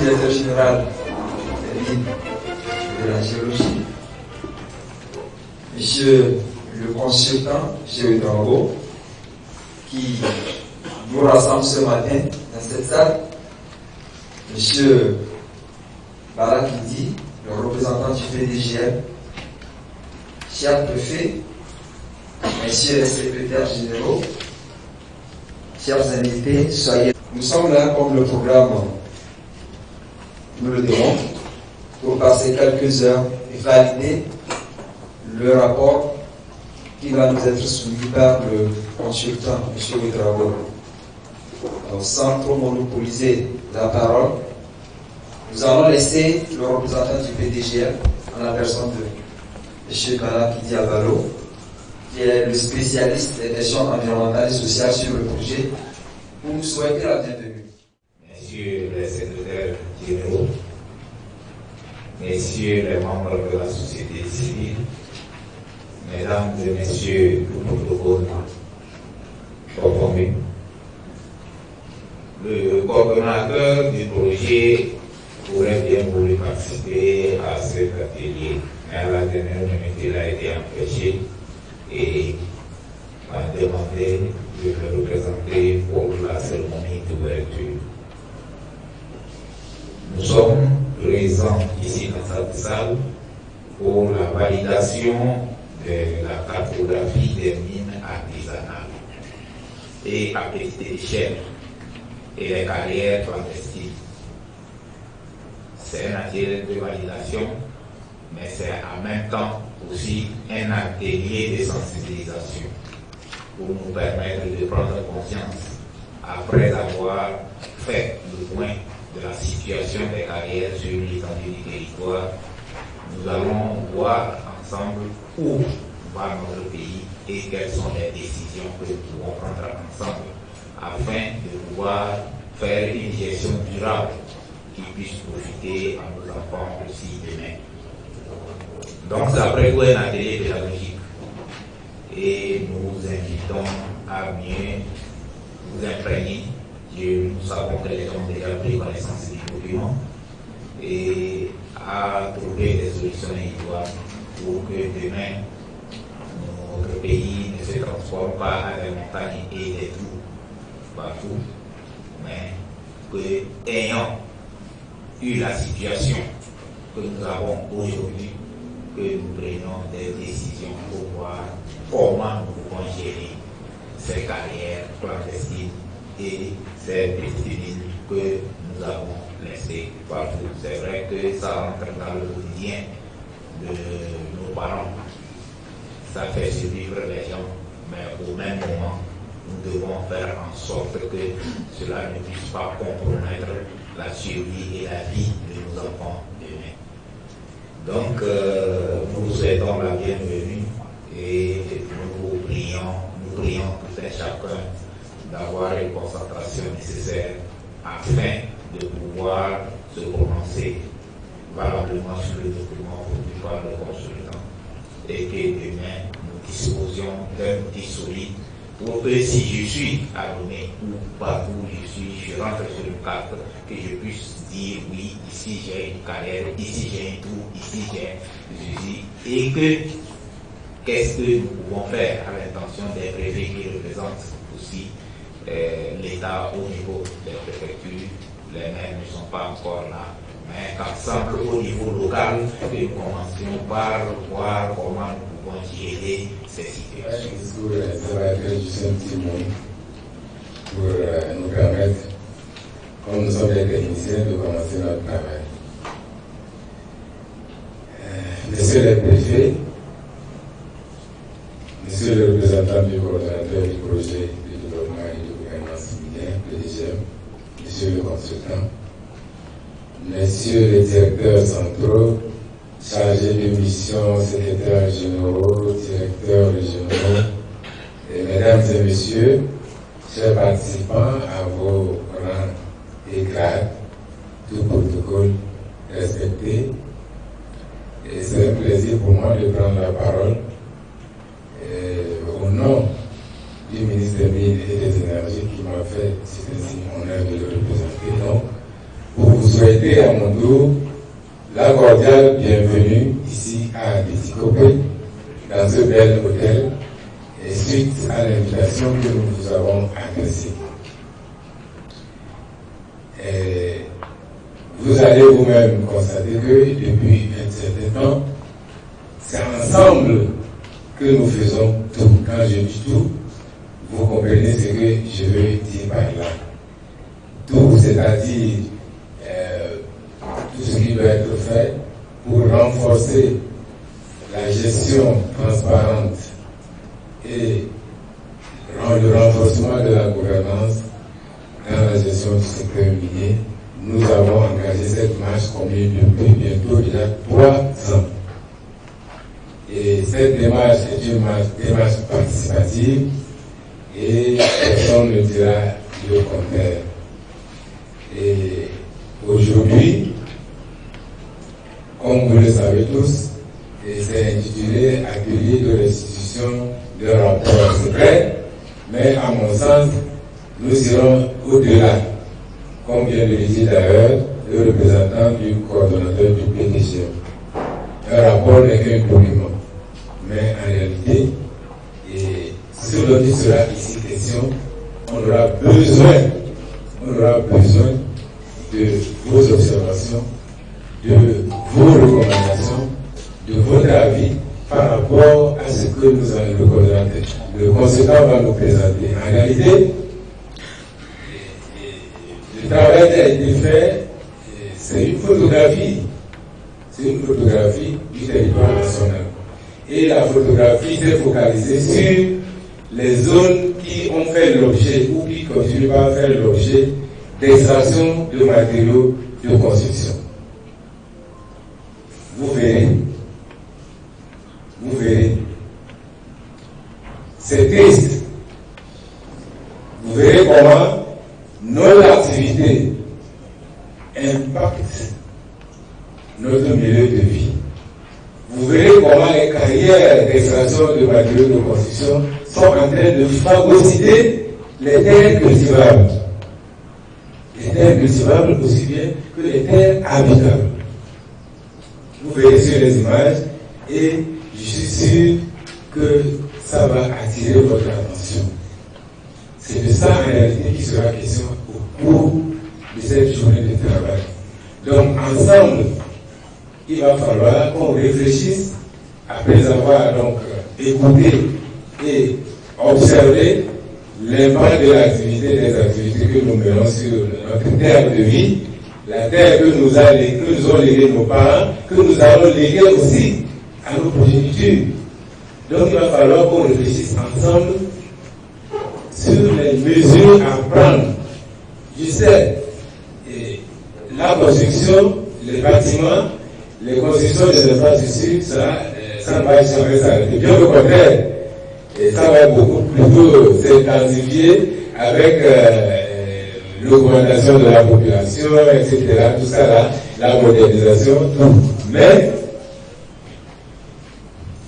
directeur général des mines de la géologie, monsieur le consultant géohydrologue, qui nous rassemble ce matin dans cette salle, monsieur Barak Idi, le représentant du PDGM, cher préfet, messieurs les secrétaires généraux, chers invités, soyez. Nous sommes là comme le programme nous le demande pour passer quelques heures et valider le rapport qui va nous être soumis par le consultant, M. Ouedraogo. Donc, sans trop monopoliser la parole, nous allons laisser le représentant du PDGM en la personne de M. Barak Idi Abalo, qui est le spécialiste des questions environnementales et sociales sur le projet, pour nous souhaiter la bienvenue. Messieurs les secrétaires généraux, messieurs les membres de la société civile, mesdames et messieurs du protocole conformé, le coordonnateur du projet aurait bien voulu participer à cet atelier, mais à la dernière minute, il a été empêché et m'a demandé de le représenter pour la cérémonie d'ouverture. Nous sommes présents ici dans cette salle pour la validation de la cartographie des mines artisanales et à petite échelle et les carrières clandestines. C'est un atelier de validation, mais c'est en même temps aussi un atelier de sensibilisation pour nous permettre de prendre conscience après avoir fait le point de la situation des carrières sur l'étendue du territoire. Nous allons voir ensemble où va notre pays et quelles sont les décisions que nous pouvons prendre ensemble afin de pouvoir faire une gestion durable qui puisse profiter à nos enfants aussi demain. Donc c'est après tout un atelier pédagogique et nous vous invitons à mieux vous imprégner. Nous savons que les gens ont déjà pris connaissance du document et à trouver des solutions idoines pour que demain notre pays ne se transforme pas à des montagnes et des trous partout, mais que ayant eu la situation que nous avons aujourd'hui, que nous prenions des décisions pour voir comment nous pouvons gérer ces carrières clandestines et ces petites mines que nous avons laissées partout. C'est vrai que ça entre dans le quotidien de nos parents, ça fait survivre les gens, mais au même moment, nous devons faire en sorte que cela ne puisse pas compromettre la survie et la vie de nos enfants demain. Donc, nous vous souhaitons la bienvenue et nous prions tout un chacun d'avoir une concentration nécessaire afin de pouvoir se prononcer valablement sur le document produit par le consultant et que demain nous disposions d'un outil solide pour que si je suis à Lomé ou partout où je rentre sur une carte, que je puisse dire oui, ici j'ai une carrière, ici j'ai un trou, ici j'ai ceci, et que qu'est-ce que nous pouvons faire à l'intention des préfets qui représentent aussi l'État au niveau des préfectures. Les maires ne sont pas encore là, mais qu'ensemble au niveau local, que nous commencions par voir comment nous pouvons gérer ces situations. Ça va être juste un petit mot pour nous permettre, comme nous sommes des techniciens, de commencer notre travail. Messieurs les préfets, Monsieur le représentant du coordonnateur du projet de développement et de gouvernance civile, PDGM, Monsieur le consultant, Messieurs les directeurs centraux, chargés de mission, secrétaires généraux, directeurs régionaux, et mesdames et messieurs, chers participants à vos rangs et grades, tout protocole respecté. Et c'est un plaisir pour moi de prendre la parole au nom du ministre des Mines et des Énergies qui m'a fait cet honneur de le représenter. Donc, pour vous souhaiter souhaiter à mon tour la cordiale bienvenue ici à Betikopé, dans ce bel hôtel, et suite à l'invitation que nous vous avons adressée. Vous allez vous-même constater que depuis un certain temps, c'est ensemble que nous faisons tout. Quand je dis tout, vous comprenez ce que je veux dire par là. Tout, c'est-à-dire tout ce qui doit être fait pour renforcer la gestion transparente et le renforcement de la gouvernance dans la gestion du secteur minier. Nous avons engagé cette marche commune depuis bientôt déjà 3 ans. Et cette démarche est une démarche participative et personne ne dira le contraire. Et aujourd'hui, comme vous le savez tous, c'est intitulé Atelier de restitution de rapport secret, mais à mon sens, nous irons au-delà. Comme vient de le dire d'ailleurs le représentant du coordonnateur du PDG. Un rapport n'est qu'un document, mais en réalité, et ce dont il sera ici question, on aura besoin de vos observations, de vos recommandations, de votre avis par rapport à ce que nous allons représenter. Le conséquent va nous présenter. En réalité, le travail qui a été fait, c'est une photographie. C'est une photographie du territoire national. Et la photographie s'est focalisée sur les zones qui ont fait l'objet ou qui continuent à faire l'objet d'extraction de matériaux de construction. Vous verrez. C'est triste. Vous verrez comment nos activités impactent notre milieu de vie. Vous verrez comment les carrières d'extraction de matériaux de construction sont en train de phagocyter les terres cultivables. Les terres cultivables aussi bien que les terres habitables. Vous verrez sur les images et je suis sûr que ça va attirer votre attention. C'est de ça en réalité qui sera question au cours de cette journée de travail. Donc ensemble, il va falloir qu'on réfléchisse après avoir donc écouté et observé l'impact de l'activité, des activités que nous menons sur notre terre de vie, la terre que nous ont légué nos parents, que nous allons léguer aussi à nos progénitures. Donc il va falloir qu'on réfléchisse ensemble sur les mesures à prendre. Je sais, la construction, les bâtiments, les constructions des infrastructures, ça ne va jamais s'arrêter. Bien au contraire, et ça va beaucoup plutôt s'intensifier avec l'augmentation de la population, etc. Tout ça là, la modernisation, tout. Mais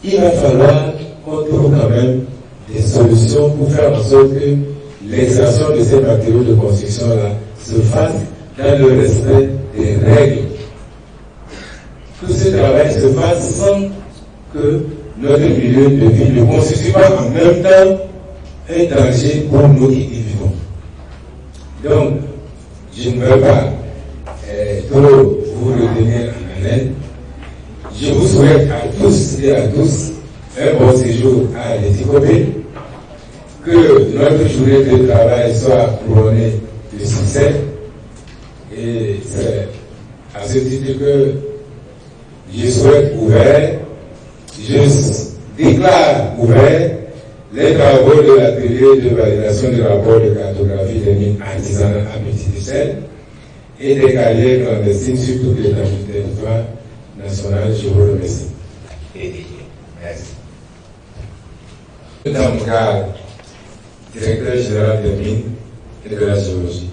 il va falloir qu'on trouve quand même des solutions pour faire en sorte que l'extraction de ces matériaux de construction là se fasse dans le respect des règles. Que ce travail se fasse sans que notre milieu de vie ne constitue pas en même temps un danger pour nous qui y vivons. Donc, je ne veux pas trop vous retenir en haleine. Je vous souhaite à tous et à tous un bon séjour à Betikopé, que notre journée de travail soit couronnée de succès. Et c'est à ce titre que je souhaite ouvert, je déclare ouvert les travaux de l'atelier de validation du rapport de cartographie des mines artisanales à petite échelle et des carrières clandestines sur toute l'étendue du territoire national. Je vous remercie. Merci. Damgar, directeur général des mines et de la géologie.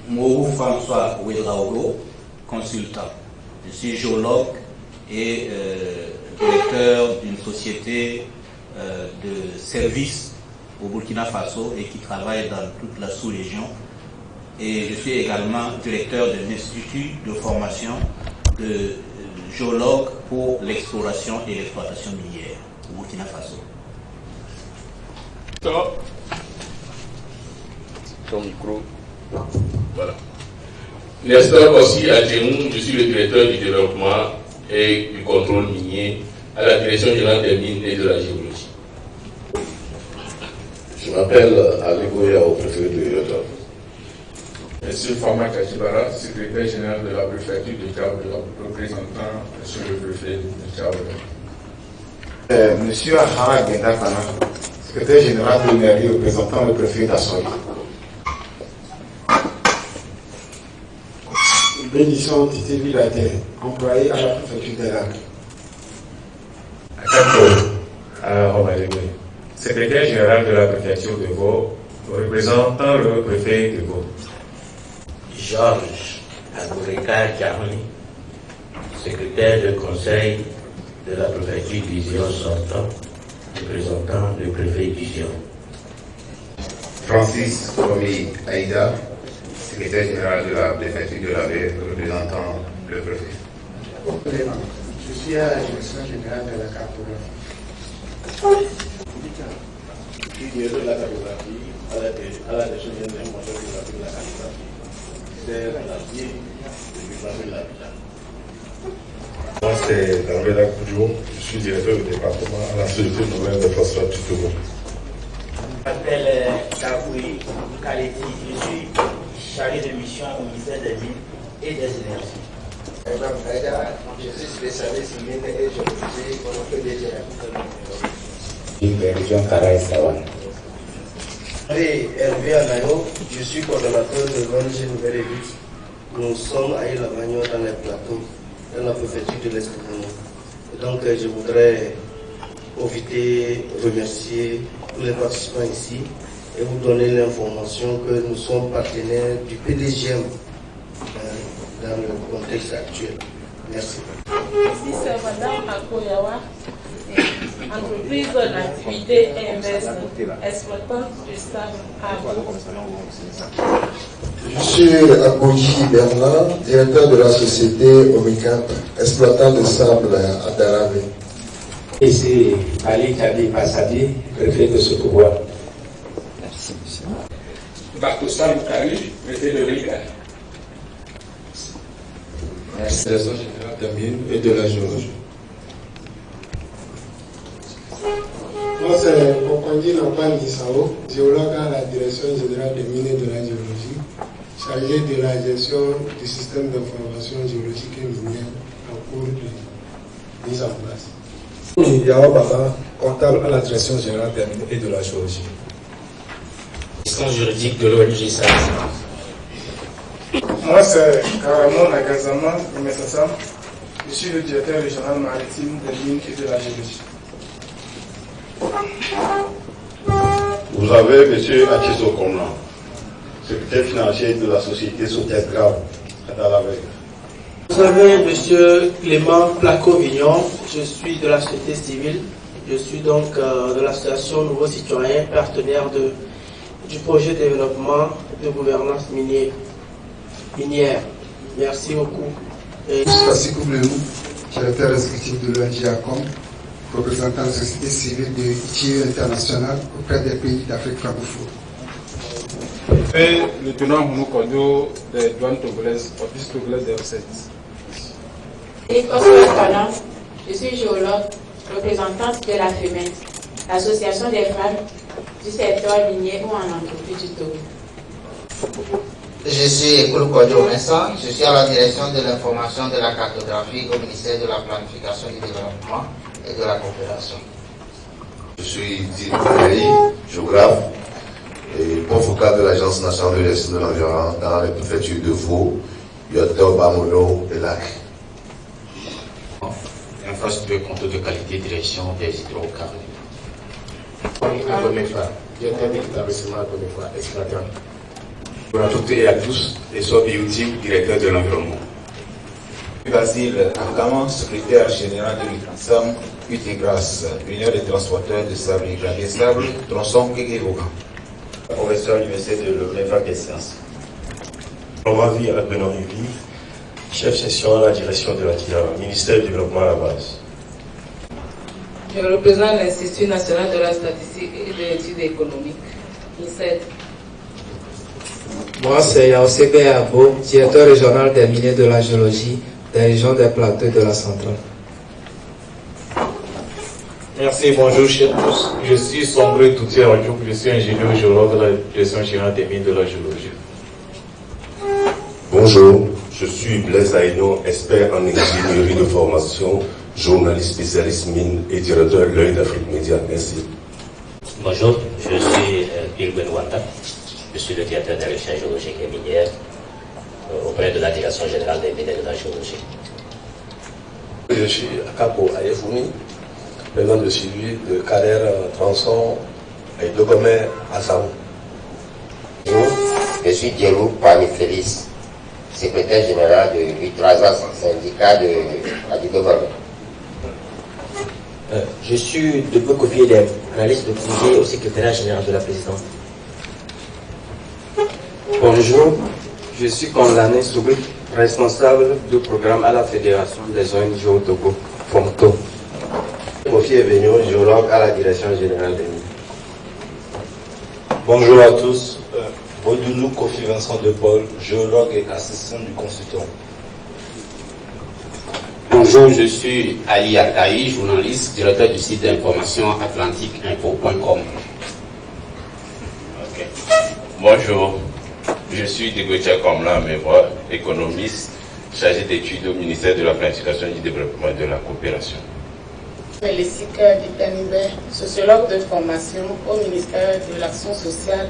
Mourou François Ouedraogo, consultant. Je suis géologue et directeur d'une société de services au Burkina Faso et qui travaille dans toute la sous-région et je suis également directeur de l'Institut de formation de géologues pour l'exploration et l'exploitation minière au Burkina Faso. Son micro. Voilà. Nestor aussi Adjemou, je suis le directeur du développement et du contrôle minier à la direction générale des mines et de la géologie. Je m'appelle Ali Goya, au préfet de Yotam. Monsieur Fama Kajibara, secrétaire général de la préfecture de Tchaoula, représentant monsieur le préfet de Tchaoula. Monsieur Ahara Gendakana, secrétaire général de l'énergie, représentant le préfet d'Assoy. Bénisson Titi Vilater, employé à la préfecture de Lac. Akato Romalégoy, secrétaire général de la préfecture de Vaud, représentant le préfet de Vaud. Georges Agoreka Djamani, secrétaire de conseil de la préfecture d'Izion sortant, représentant le préfet d'Izion. Francis Romy Aïda, secrétaire général de la préfecture de la Baie, représentant le préfet. Je suis à la direction générale de la cartographie. Je suis directeur de la cartographie à la direction générale de la cartographie. C'est la ville de l'habitat. Moi, c'est Dambela Koudjo, je suis directeur du département à la Société nouvelle de phosphate du Togo. Je m'appelle Kaboui Kaleti, je suis chargé de mission au ministère des Mines et des Énergies. Je suis spécialiste en mines et géologie pour le PDG. Une région Karaï-Sawan. Hervé Anayo, je suis coordonnateur de l'ONG Nouvelle Élite. Nous sommes à Ilamagno dans les plateaux, dans la préfecture de l'Est. Donc je voudrais profiter, remercier tous les participants ici et vous donner l'information que nous sommes partenaires du PDGM dans le contexte actuel. Merci. Ici c'est Madame Akoyawa, entreprise d'activité inverse, exploitante du sable à Vaud. Je suis Akoji Bernard, directeur de la société Omicap, exploitant de sable à Darabé. Ici Ali Kabi Passadi, préfet de ce pouvoir. Merci, monsieur. Bakoussa Moukari, préfet de Riga. Merci. Direction générale des mines et de la géologie. Moi, c'est Mokondi Nampan Nisao, géologue à la direction générale des mines et de la géologie, chargé de la gestion du système d'information géologique et minière en cours de mise en place. Yawa Baba, comptable à la direction générale des mines et de la géologie. Assistant juridique de l'ONG SARS. Moi, c'est Karamon Agazama Messassa. Je suis le directeur régional maritime des mines et de la géologie. Vous avez M. Achiso Komla, secrétaire financier de la société Sotiagrave à Dalavec. Vous avez M. Clément Placo-Vignon, je suis de la société civile, je suis donc de l'association Nouveaux Citoyens, partenaire du projet de développement de gouvernance minière. Merci beaucoup. Merci Koublou, directeur exécutif de l'ONG ACOM, représentant la société civile de ITIE International auprès des pays d'Afrique francophone. Et le tenant Moukodo des douanes togolaises, office togolais des recettes. Et Oscar, je suis géologue, représentante de la FEMET, l'association des femmes du secteur minier ou en entreprise du Togo. Je suis Kouloukodio Messa, je suis à la direction de l'information de la cartographie au ministère de la planification du développement et de la coopération. Je suis Dini, géographe et point focal de l'Agence nationale de gestion de l'environnement dans les préfectures de Vaud, Yotam, Bamono et Lac. Infrastructure, contrôle de qualité, direction des hydrocarbures. Agomefa, directeur de l'établissement Agomefa, exploitant. Bonjour à toutes et à tous, et sois Biouti, directeur de l'environnement. Basile Akama, secrétaire général de l'UTRANSAM, UTIGRAS, Union des transporteurs de sable et gravier sable, tronçon Kékévoka. Professeur à l'université de l'Omefa des sciences. Mavi Albenovivi, chef section à la direction de la TIA, ministère du Développement à la base. Je représente l'Institut national de la statistique et de l'étude économique, INSET. Moi, c'est Yaosé Abo, directeur régional des miniers de la géologie des régions des plateaux de la centrale. Merci, bonjour chers tous. Je suis Sombré Touté Radjouk, je suis ingénieur géologue de la direction générale des mines de la géologie. Bonjour, je suis Blaise Aïno, expert en ingénierie de formation, journaliste spécialiste mine et directeur de l'œil d'Afrique Média. Merci. Bonjour, je suis Bilben Wanda. Je suis le directeur des recherches géologiques et minières auprès de la direction générale des mines et de la géologie. Je suis Akapo Ayefoumi, venant de suivi de carrière Transon et de Gomé à Sao. Je suis Diallo Pamifélis, secrétaire général de l'UTRASA, syndicat de la Gomé. Je suis Debo Kofi Edem, analyste de projet au secrétariat général de la présidence. Bonjour, je suis Condamné Soubri, responsable du programme à la Fédération des ONG au Togo, FOMTO. Kofi Ebenio, géologue à la Direction générale des mines. Bonjour à tous, Bodounou Kofi Vincent de Paul, géologue et assistant du consultant. Bonjour, je suis Ali Akaï, journaliste, directeur du site d'information atlantiqueinfo.com. Bonjour, je suis Degotia Komla Mevois, économiste, chargé d'études au ministère de la Planification du Développement et de la Coopération. Félicika Ditanibé, sociologue de formation au ministère de l'Action sociale,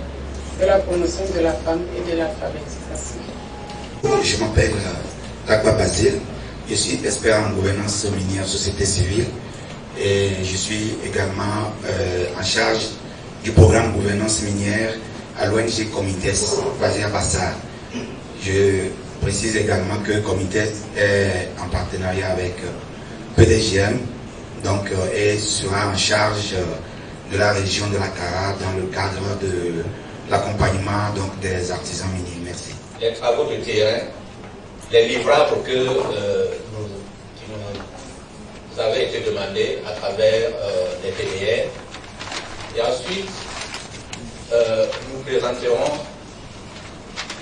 de la promotion de la femme et de l'alphabétisation. Je m'appelle Takba Basile, je suis expert en gouvernance minière société civile et je suis également en charge du programme gouvernance minière à l'ONG Comites basé à Bassar. Je précise également que Comites est en partenariat avec PDGM, donc et sera en charge de la région de la Cara dans le cadre de l'accompagnement des artisans miniers. Merci. Les travaux de terrain, les livrables que vous avez été demandés à travers les PDR. Et ensuite, nous présenterons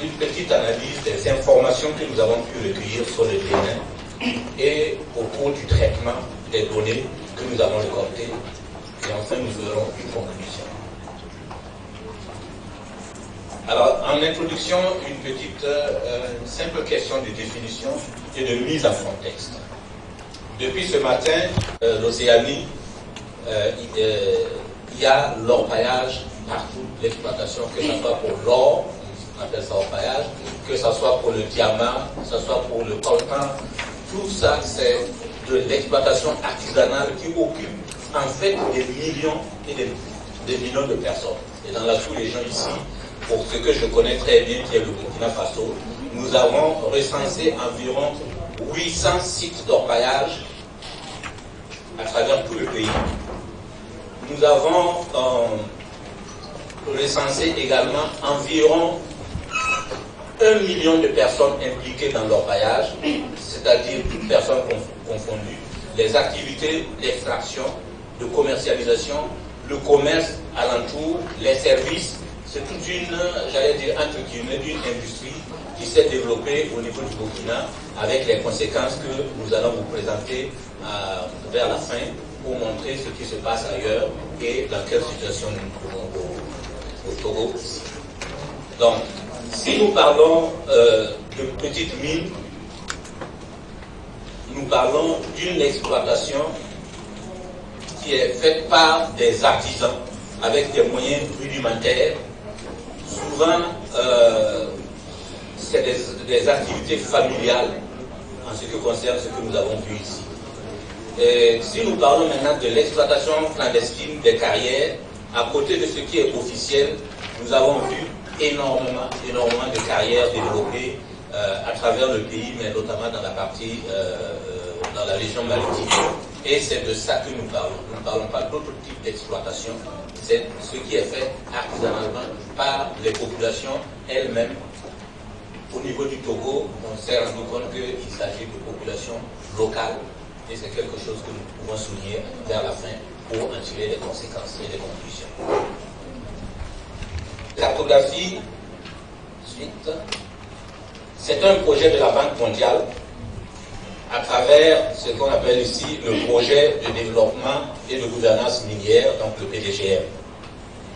une petite analyse des informations que nous avons pu recueillir sur le terrain et au cours du traitement des données que nous avons récoltées. Et enfin, nous ferons une conclusion. Alors, en introduction, une simple question de définition et de mise en contexte. Depuis ce matin, l'Océanie, il y a l'orpaillage partout, l'exploitation, que ce soit pour l'or, on appelle ça orpaillage, que ce soit pour le diamant, que ce soit pour le coltan, tout ça c'est de l'exploitation artisanale qui occupe en fait des millions et des millions de personnes. Et dans la sous-région ici, pour ce que je connais très bien, qui est le Burkina Faso, nous avons recensé environ 800 sites d'orpaillage à travers tout le pays. Nous avons recensé également environ 1 million de personnes impliquées dans l'orpaillage, c'est-à-dire toutes personnes confondues, les activités d'extraction, de commercialisation, le commerce alentour, les services. C'est toute une, j'allais dire, entre guillemets, une industrie qui s'est développée au niveau du Burkina avec les conséquences que nous allons vous présenter vers la fin pour montrer ce qui se passe ailleurs et dans quelle situation nous nous trouvons au Togo. Donc, si nous parlons de petites mines, nous parlons d'une exploitation qui est faite par des artisans avec des moyens rudimentaires. Souvent, c'est des activités familiales en ce qui concerne ce que nous avons vu ici. Et si nous parlons maintenant de l'exploitation clandestine des carrières, à côté de ce qui est officiel, nous avons vu énormément de carrières développées à travers le pays, mais notamment dans la partie, dans la région maritime. Et c'est de ça que nous parlons. Nous ne parlons pas d'autres types d'exploitation. C'est ce qui est fait artisanalement par les populations elles-mêmes au niveau du Togo, on s'est rendu compte qu'il s'agit de populations locales et c'est quelque chose que nous pouvons souligner vers la fin pour en tirer les conséquences et les conclusions. Cartographie, suite, c'est un projet de la Banque mondiale à travers ce qu'on appelle ici le projet de développement et de gouvernance minière, donc le PDGM.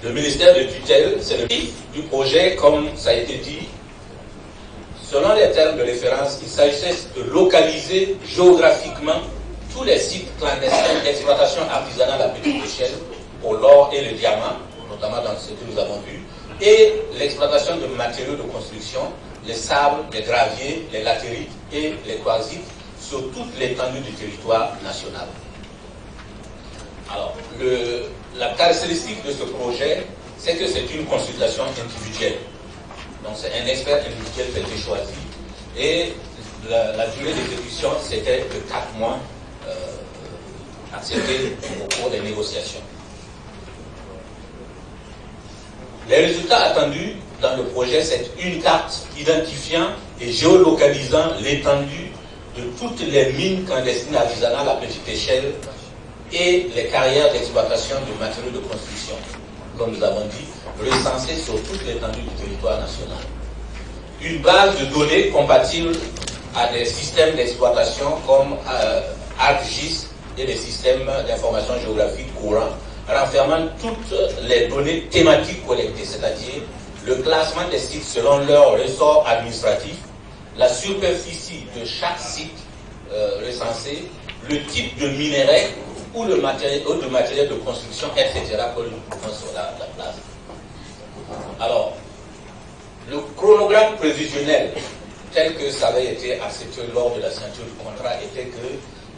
Le ministère de tutelle, c'est le pif du projet, comme ça a été dit. Selon les termes de référence, il s'agissait de localiser géographiquement tous les sites clandestins d'exploitation artisanale à petite échelle pour l'or et le diamant, notamment dans ce que nous avons vu, et l'exploitation de matériaux de construction, les sables, les graviers, les latérites et les quartzites sur toute l'étendue du territoire national. Alors, la caractéristique de ce projet, c'est que c'est une consultation individuelle. Donc c'est un expert individuel qui a été choisi et la durée d'exécution c'était de 4 mois accepté au cours des négociations. Les résultats attendus dans le projet, c'est une carte identifiant et géolocalisant l'étendue de toutes les mines clandestines artisanales à petite échelle et les carrières d'exploitation de matériaux de construction, comme nous avons dit, recensées sur toute l'étendue du territoire national. Une base de données compatible à des systèmes d'exploitation comme ArcGIS et les systèmes d'information géographique courants, renfermant toutes les données thématiques collectées, c'est-à-dire le classement des sites selon leur ressort administratif, la superficie de chaque site recensé, le type de minerai ou de matériel de construction, etc., que nous trouvons sur la place. Alors, le chronogramme prévisionnel, tel que ça avait été accepté lors de la signature du contrat, était que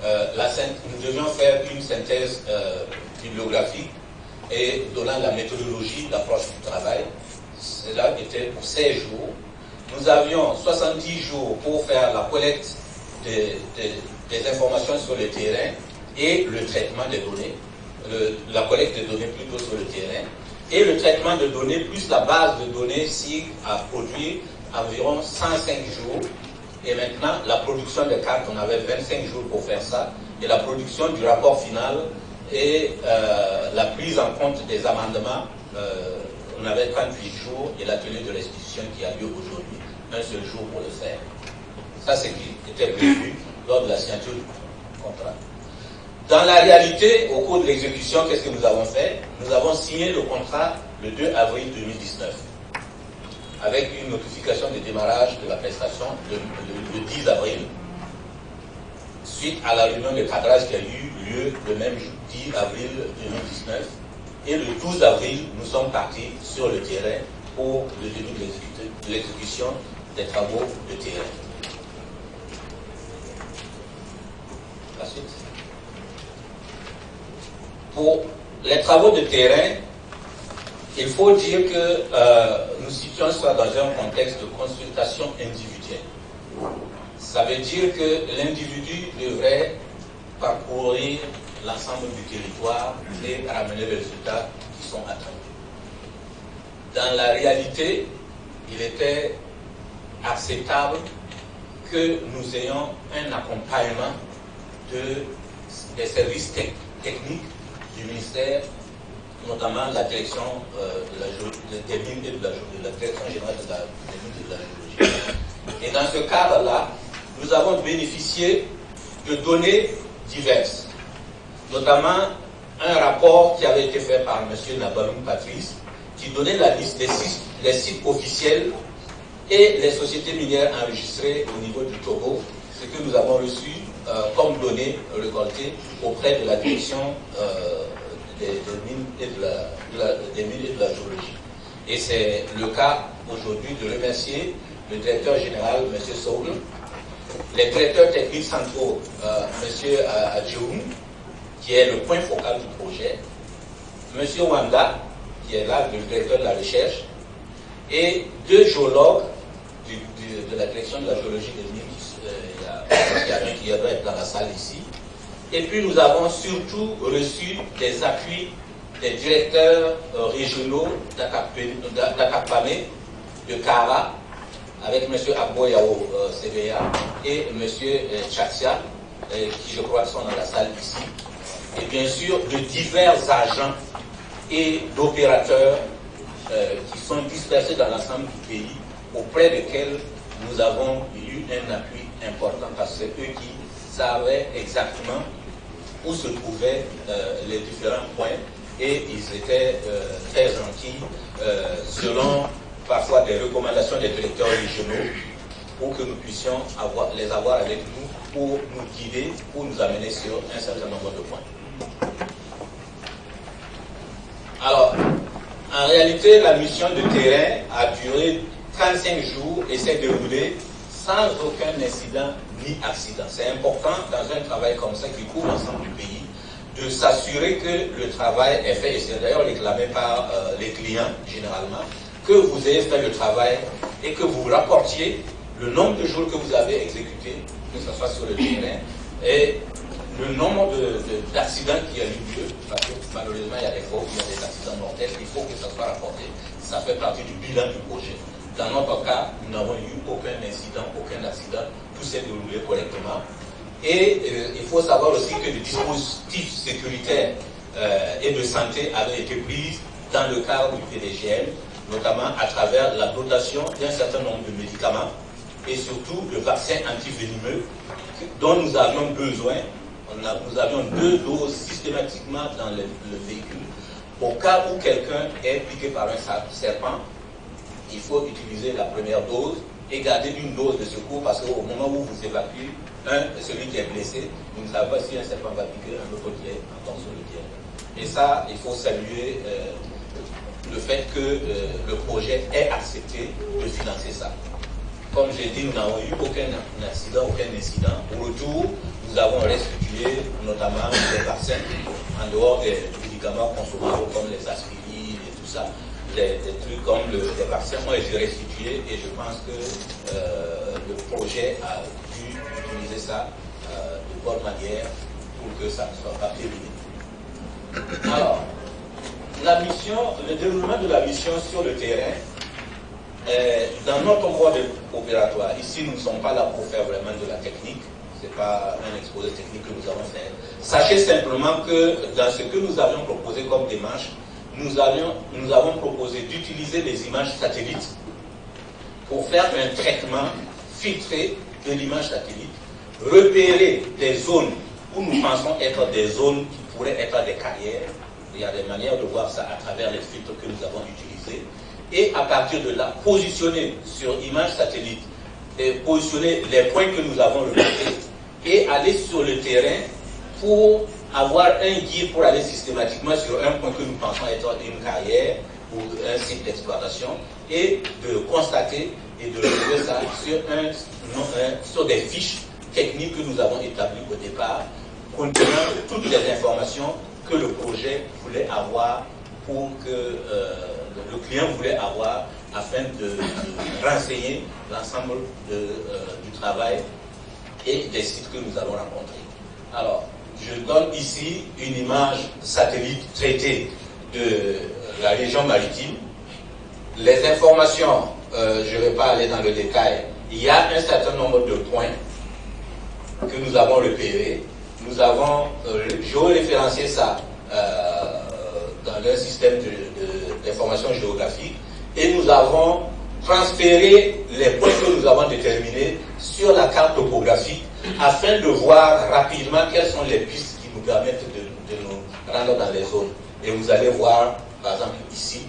nous devions faire une synthèse bibliographique et donnant la méthodologie d'approche du travail. Cela était pour 16 jours. Nous avions 70 jours pour faire la collecte des informations sur le terrain et le traitement des données, la collecte des données plutôt sur le terrain, et le traitement de données plus la base de données SIG a produit environ 105 jours. Et maintenant, la production des cartes, on avait 25 jours pour faire ça, et la production du rapport final et la prise en compte des amendements, on avait 38 jours, et l'atelier de restitution qui a lieu aujourd'hui, un seul jour pour le faire. Ça, c'est ce qui était prévu lors de la signature du contrat. Dans la réalité, au cours de l'exécution, qu'est-ce que nous avons fait? Nous avons signé le contrat le 2 avril 2019, avec une notification de démarrage de la prestation le 10 avril, suite à la réunion de cadrage qui a eu lieu le même 10 avril 2019. Et le 12 avril, nous sommes partis sur le terrain pour le début de l'exécution des travaux de terrain. La suite. Pour les travaux de terrain, il faut dire que nous situons ça dans un contexte de consultation individuelle. Ça veut dire que l'individu devrait parcourir l'ensemble du territoire et ramener les résultats qui sont attendus. Dans la réalité, il était acceptable que nous ayons un accompagnement des services techniques du ministère, notamment la direction des mines et de la direction générale des mines et de la géologie. Et dans ce cadre-là, nous avons bénéficié de données diverses, notamment un rapport qui avait été fait par M. Nabaloum Patrice, qui donnait la liste des sites officiels et les sociétés minières enregistrées au niveau du Togo, ce que nous avons reçu comme données récoltées auprès de la direction des mines et de la géologie. Et c'est le cas aujourd'hui de remercier le directeur général, M. Soul, les directeurs techniques centraux, M. Adjoum, qui est le point focal du projet, M. Wanda, qui est là, le directeur de la recherche, et 2 géologues de la direction de la géologie des mines, qui doit être dans la salle ici. Et puis nous avons surtout reçu des appuis des directeurs régionaux d'Akapamé, de Kara, avec M. Agboyao CBA et M. Tchatsia, qui je crois sont dans la salle ici, et bien sûr de divers agents et d'opérateurs qui sont dispersés dans l'ensemble du pays, auprès desquels nous avons eu un appui important, parce que c'est eux qui savaient exactement où se trouvaient les différents points, et ils étaient très gentils, selon parfois des recommandations des directeurs régionaux, pour que nous puissions les avoir avec nous, pour nous guider, pour nous amener sur un certain nombre de points. Alors, en réalité, la mission de terrain a duré 35 jours et s'est déroulée sans aucun incident ni accident. C'est important dans un travail comme ça qui couvre l'ensemble du pays de s'assurer que le travail est fait, et c'est d'ailleurs réclamé par les clients généralement, que vous ayez fait le travail et que vous rapportiez le nombre de jours que vous avez exécuté, que ce soit sur le terrain, et le nombre d'accidents qui a eu lieu, parce que malheureusement il y a des fois où il y a des accidents mortels, il faut que ça soit rapporté. Ça fait partie du bilan du projet. Dans notre cas, nous n'avons eu aucun incident, aucun accident, tout s'est déroulé correctement. Et il faut savoir aussi que les dispositifs sécuritaires et de santé avaient été pris dans le cadre du PDGM, notamment à travers la dotation d'un certain nombre de médicaments et surtout le vaccin antivenimeux dont nous avions besoin. Nous avions 2 doses systématiquement dans le véhicule. Au cas où quelqu'un est piqué par un serpent, il faut utiliser la première dose et garder une dose de secours, parce qu'au moment où vous évacuez, celui qui est blessé, vous ne savez pas si un serpent va piquer un autre qui est en tension de pierre. Et ça, il faut saluer le fait que le projet ait accepté de financer ça. Comme j'ai dit, nous n'avons eu aucun accident, aucun incident. Au retour, nous avons restitué notamment les vaccins, en dehors des médicaments consommables comme les aspirines et tout ça. Des trucs comme les vaccins ont été restitués, et je pense que le projet a dû utiliser ça de bonne manière pour que ça ne soit pas périmé. Alors, la mission, le déroulement de la mission sur le terrain, dans notre mode opératoire, ici nous ne sommes pas là pour faire vraiment de la technique, ce n'est pas un exposé technique que nous avons fait. Sachez simplement que dans ce que nous avions proposé comme démarche, nous avons proposé d'utiliser les images satellites pour faire un traitement filtré de l'image satellite, repérer des zones où nous pensons être des zones qui pourraient être des carrières. Il y a des manières de voir ça à travers les filtres que nous avons utilisés. Et à partir de là, positionner sur image satellite, et positionner les points que nous avons remarqués et aller sur le terrain pour avoir un guide pour aller systématiquement sur un point que nous pensons être une carrière ou un site d'exploitation, et de constater et de retrouver ça sur des fiches techniques que nous avons établies au départ, contenant toutes les informations que le projet voulait avoir, pour que le client voulait avoir, afin de renseigner l'ensemble du travail et des sites que nous allons rencontrer. Alors, je donne ici une image satellite traitée de la région maritime. Les informations, je ne vais pas aller dans le détail, il y a un certain nombre de points que nous avons repérés. Nous avons géoréférencé ça dans un système d'information géographique, et nous avons transféré les points que nous avons déterminés sur la carte topographique, afin de voir rapidement quelles sont les pistes qui nous permettent de nous rendre dans les zones. Et vous allez voir, par exemple ici,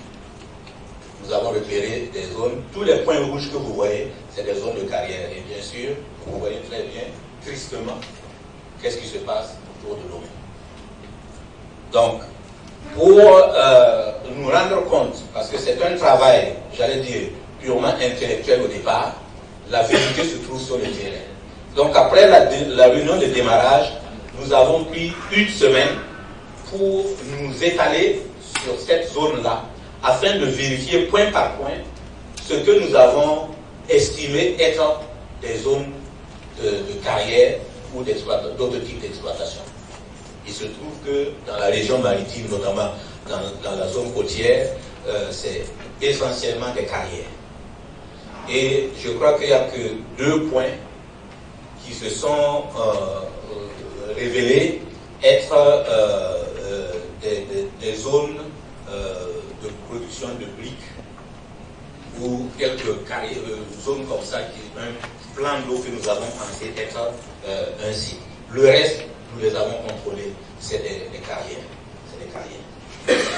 nous avons repéré des zones, tous les points rouges que vous voyez, c'est des zones de carrière. Et bien sûr, vous voyez très bien, tristement, qu'est-ce qui se passe autour de l'eau. Donc, pour nous rendre compte, parce que c'est un travail, j'allais dire, purement intellectuel au départ, la vérité se trouve sur le terrain. Donc après la réunion de démarrage, nous avons pris une semaine pour nous étaler sur cette zone-là, afin de vérifier point par point ce que nous avons estimé être des zones de carrière ou d'autres types d'exploitation. Il se trouve que dans la région maritime, notamment dans la zone côtière, c'est essentiellement des carrières. Et je crois qu'il n'y a que 2 points qui se sont révélés être des zones de production de briques ou quelques zones comme ça, qui est un plan d'eau que nous avons pensé être un site. Le reste, nous les avons contrôlés, c'est des carrières.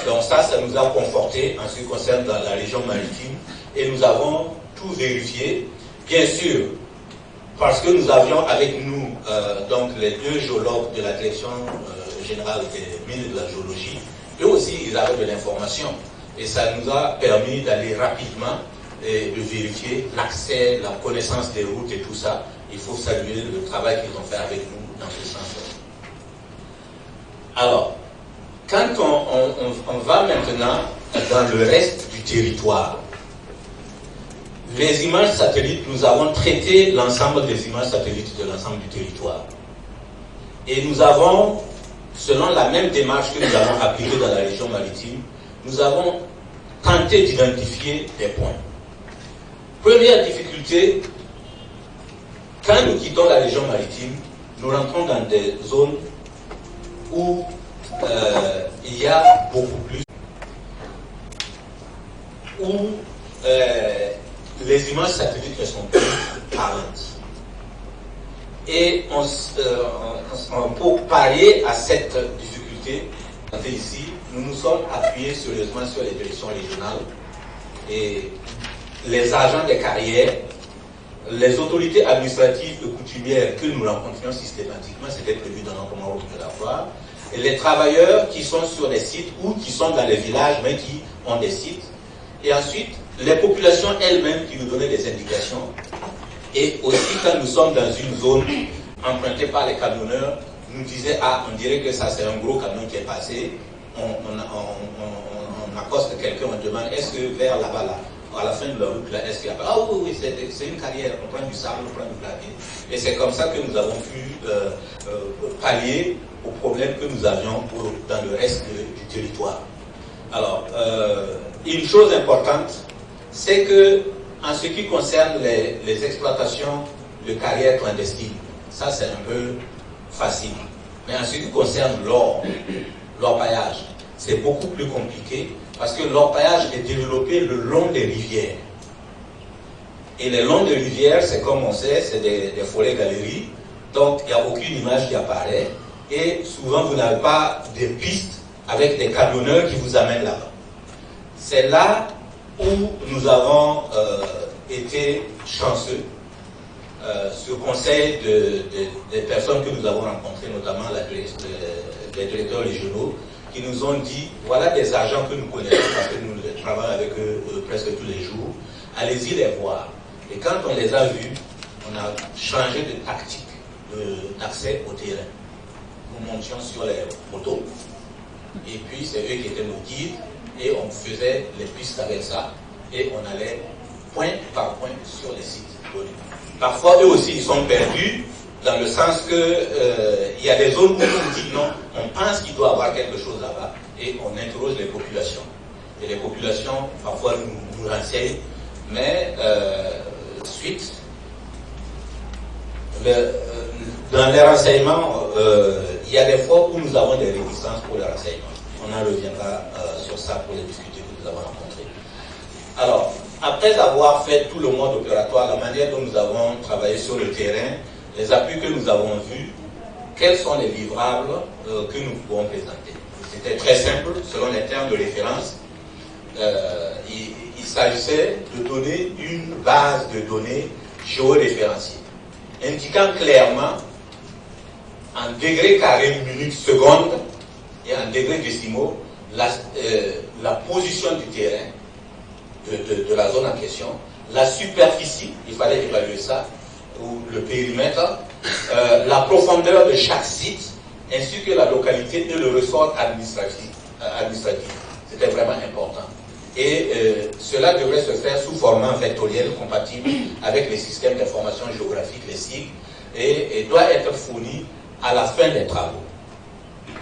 Donc ça nous a conforté en ce qui concerne dans la région maritime, et nous avons tout vérifié, bien sûr, parce que nous avions avec nous donc les 2 géologues de la direction générale des mines et de la géologie. Eux aussi, ils avaient de l'information, et ça nous a permis d'aller rapidement et de vérifier l'accès, la connaissance des routes et tout ça. Il faut saluer le travail qu'ils ont fait avec nous dans ce sens-là. Alors, quand on va maintenant dans le reste du territoire, les images satellites, nous avons traité l'ensemble des images satellites de l'ensemble du territoire. Et nous avons, selon la même démarche que nous avons appliquée dans la région maritime, nous avons tenté d'identifier des points. Première difficulté, quand nous quittons la région maritime, nous rentrons dans des zones où il y a beaucoup plus, où les images satellites ne sont plus parlantes. Et pour pallier à cette difficulté, ici, nous nous sommes appuyés sérieusement sur les directions régionales et les agents des carrières, les autorités administratives et coutumières que nous rencontrions systématiquement, c'était prévu dans notre mot opératoire, et les travailleurs qui sont sur les sites ou qui sont dans les villages mais qui ont des sites, et ensuite les populations elles-mêmes qui nous donnaient des indications. Et aussi quand nous sommes dans une zone empruntée par les camionneurs, nous disaient, ah, on dirait que ça c'est un gros camion qui est passé, on accoste quelqu'un, on demande, est-ce que vers là-bas, là, à la fin de la route, là, est-ce qu'il y a pas... Ah oui, oui, c'est une carrière, on prend du sable, on prend du gravier. Et c'est comme ça que nous avons pu pallier aux problèmes que nous avions dans le reste du territoire. Alors, une chose importante, c'est que en ce qui concerne les exploitations de carrières clandestines, ça c'est un peu facile. Mais en ce qui concerne l'orpaillage, c'est beaucoup plus compliqué parce que l'orpaillage est développé le long des rivières. Et le long des rivières, c'est comme on sait, c'est des forêts-galeries, donc il n'y a aucune image qui apparaît et souvent vous n'avez pas de pistes avec des camionneurs qui vous amènent là-bas. C'est là où nous avons été chanceux, sur conseil des personnes que nous avons rencontrées, notamment les directeurs régionaux, qui nous ont dit, voilà des agents que nous connaissons parce que nous travaillons avec eux presque tous les jours, allez-y les voir. Et quand on les a vus, on a changé de tactique d'accès au terrain. Nous montions sur les motos, et puis c'est eux qui étaient nos guides, et on faisait les pistes avec ça, et on allait point par point sur les sites donnés. Parfois, eux aussi, ils sont perdus, dans le sens que il y a des zones où on dit non, on pense qu'il doit y avoir quelque chose là-bas, et on interroge les populations. Et les populations, parfois, nous renseignent, mais suite, dans les renseignements, il y a des fois où nous avons des réticences pour les renseignements. On en reviendra sur ça pour les difficultés que nous avons rencontrées. Alors, après avoir fait tout le mode opératoire, la manière dont nous avons travaillé sur le terrain, les appuis que nous avons vus, quels sont les livrables que nous pouvons présenter. C'était très simple, selon les termes de référence. Il s'agissait de donner une base de données géoréférentielle, indiquant clairement en degrés carrés minutes secondes et en degrés décimaux la position du terrain, de la zone en question, la superficie, il fallait évaluer ça, ou le périmètre, la profondeur de chaque site, ainsi que la localité et le ressort administratif. C'était vraiment important. Et cela devrait se faire sous format vectoriel compatible avec les systèmes d'information géographique, les SIG, et doit être fourni à la fin des travaux.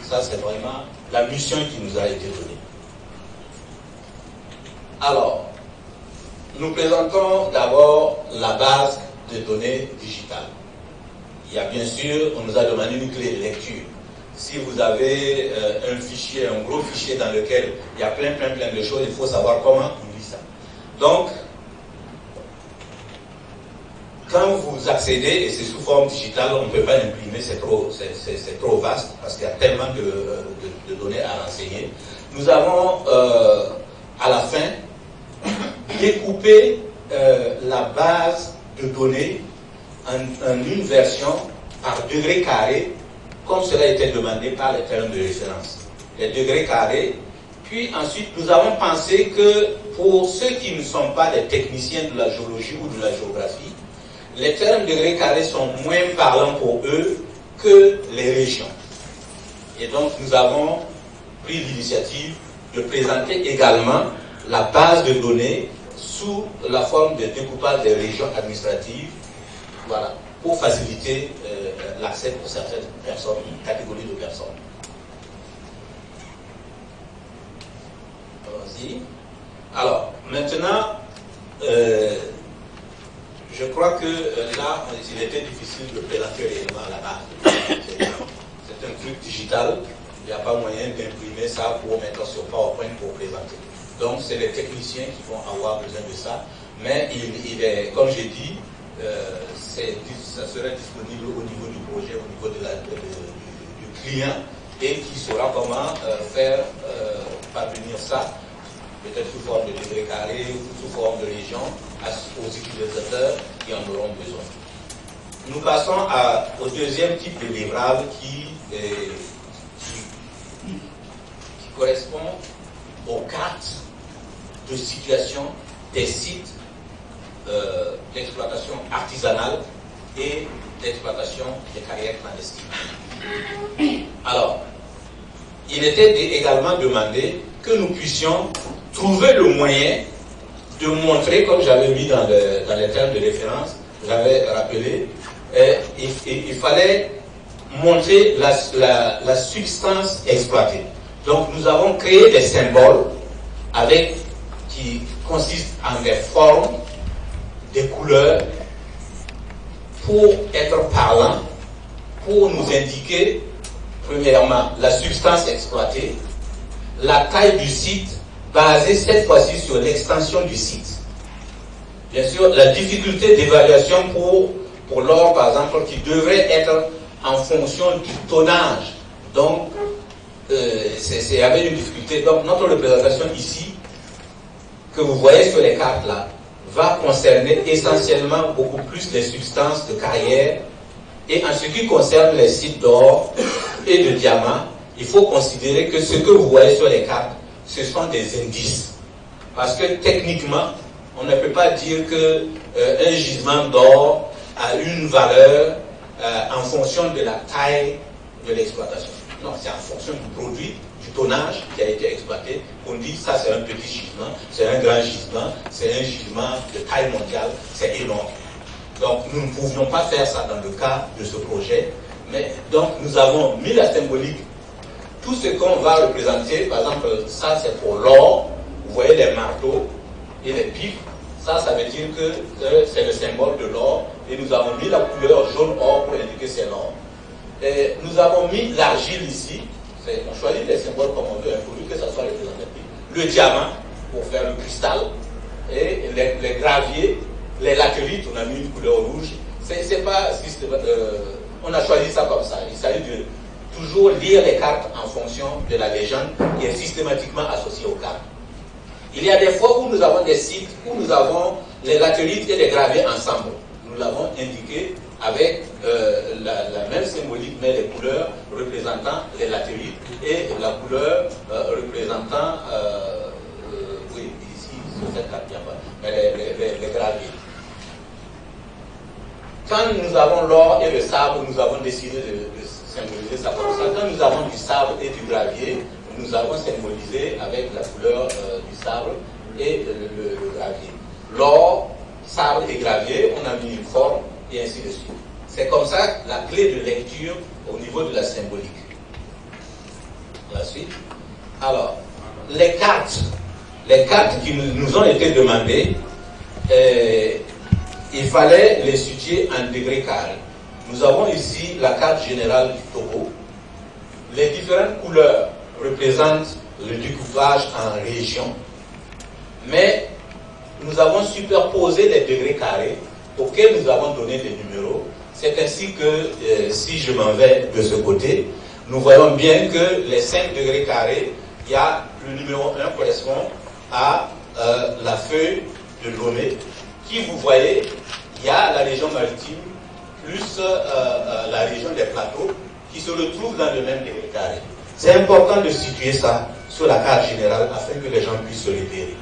Ça, c'est vraiment la mission qui nous a été donnée. Alors, nous présentons d'abord la base de données digitales. Il y a bien sûr, on nous a demandé une clé de lecture. Si vous avez un fichier, un gros fichier dans lequel il y a plein de choses, il faut savoir comment on lit ça. Donc, quand vous accédez, et c'est sous forme digitale, on ne peut pas imprimer, c'est trop vaste, parce qu'il y a tellement de données à renseigner. Nous avons, à la fin, découpé la base de données en une version par degré carré, comme cela était demandé par les termes de référence. Les degrés carrés. Puis ensuite, nous avons pensé que pour ceux qui ne sont pas des techniciens de la géologie ou de la géographie, les termes degrés carrés sont moins parlants pour eux que les régions. Et donc, nous avons pris l'initiative de présenter également la base de données sous la forme de découpage des régions administratives, voilà, pour faciliter l'accès pour certaines personnes, catégories de personnes. Allons-y. Alors, maintenant, je crois que là, il était difficile de présenter réellement la base. C'est un truc digital, il n'y a pas moyen d'imprimer ça pour mettre sur PowerPoint pour présenter. Donc, c'est les techniciens qui vont avoir besoin de ça. Mais il est, comme j'ai dit, ça serait disponible au niveau du projet, au niveau du client, et qui saura comment faire parvenir ça, peut-être sous forme de degré carré ou sous forme de région, aux utilisateurs qui en auront besoin. Nous passons au deuxième type de livrable qui correspond aux cartes de situation des sites d'exploitation artisanale et d'exploitation des carrières clandestines. Alors, il était également demandé que nous puissions trouver le moyen de montrer, comme j'avais mis dans les termes de référence, j'avais rappelé, il fallait montrer la substance exploitée. Donc nous avons créé des symboles qui consistent en des formes, des couleurs, pour être parlants, pour nous indiquer, premièrement, la substance exploitée, la taille du site, basée cette fois-ci sur l'extension du site. Bien sûr, la difficulté d'évaluation pour l'or, par exemple, qui devrait être en fonction du tonnage. Donc, il y avait une difficulté. Donc, notre représentation ici, que vous voyez sur les cartes là, va concerner essentiellement beaucoup plus les substances de carrière. Et en ce qui concerne les sites d'or et de diamants, il faut considérer que ce que vous voyez sur les cartes, ce sont des indices. Parce que techniquement, on ne peut pas dire qu'un gisement d'or a une valeur en fonction de la taille de l'exploitation. Non, c'est en fonction du produit, du tonnage qui a été exploité, qu'on dit ça c'est un petit gisement, c'est un grand gisement, c'est un gisement de taille mondiale, c'est énorme. Donc nous ne pouvions pas faire ça dans le cas de ce projet, mais donc nous avons mis la symbolique. Tout ce qu'on va représenter, par exemple, ça c'est pour l'or, vous voyez les marteaux et les pipes, ça veut dire que c'est le symbole de l'or, et nous avons mis la couleur jaune or pour indiquer c'est l'or. Et nous avons mis l'argile ici, on choisit les symboles comme on veut, pourvu que ça soit représentatif. Le diamant, pour faire le cristal, et les graviers, les latérites, on a mis une couleur rouge. On a choisi ça comme ça. Il s'agit de toujours lire les cartes en fonction de la légende qui est systématiquement associée aux cartes. Il y a des fois où nous avons des sites où nous avons les latérites et les graviers ensemble. Nous l'avons indiqué avec la même symbolique, mais les couleurs représentant les latérites et la couleur représentant, oui, ici, sur cette carte, il n'y a pas, mais les graviers. Quand nous avons l'or et le sable, nous avons décidé de symboliser ça comme ça. Quand nous avons du sable et du gravier, nous avons symbolisé avec la couleur du sable et le gravier. L'or, sable et gravier, on a mis une forme et ainsi de suite. C'est comme ça la clé de lecture au niveau de la symbolique. La suite. Alors, les cartes qui nous ont été demandées, il fallait les situer en degrés carrés. Nous avons ici la carte générale du Togo. Les différentes couleurs représentent le découpage en régions, mais nous avons superposé les degrés carrés auxquels nous avons donné des numéros. C'est ainsi que, si je m'en vais de ce côté, nous voyons bien que les 5 degrés carrés, il y a le numéro 1 correspond à la feuille de Lomé, qui, vous voyez, il y a la région maritime plus la région des plateaux qui se retrouvent dans le même degré carré. C'est important de situer ça sur la carte générale afin que les gens puissent se repérer.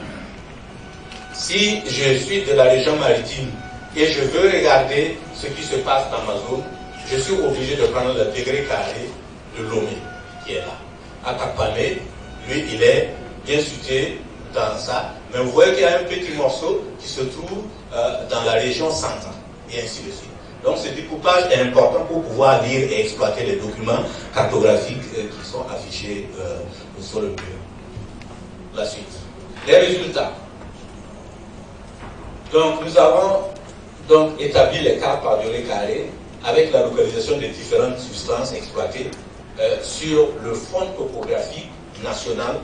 Si je suis de la région maritime et je veux regarder ce qui se passe dans ma zone, je suis obligé de prendre le degré carré de Lomé qui est là. À Kakpamé, lui, il est bien situé dans ça, mais vous voyez qu'il y a un petit morceau qui se trouve dans la région centrale, et ainsi de suite. Donc ce découpage est important pour pouvoir lire et exploiter les documents cartographiques qui sont affichés sur le mur. La suite. Les résultats. Donc nous avons donc établi les cartes par degré carré avec la localisation des différentes substances exploitées sur le front topographique national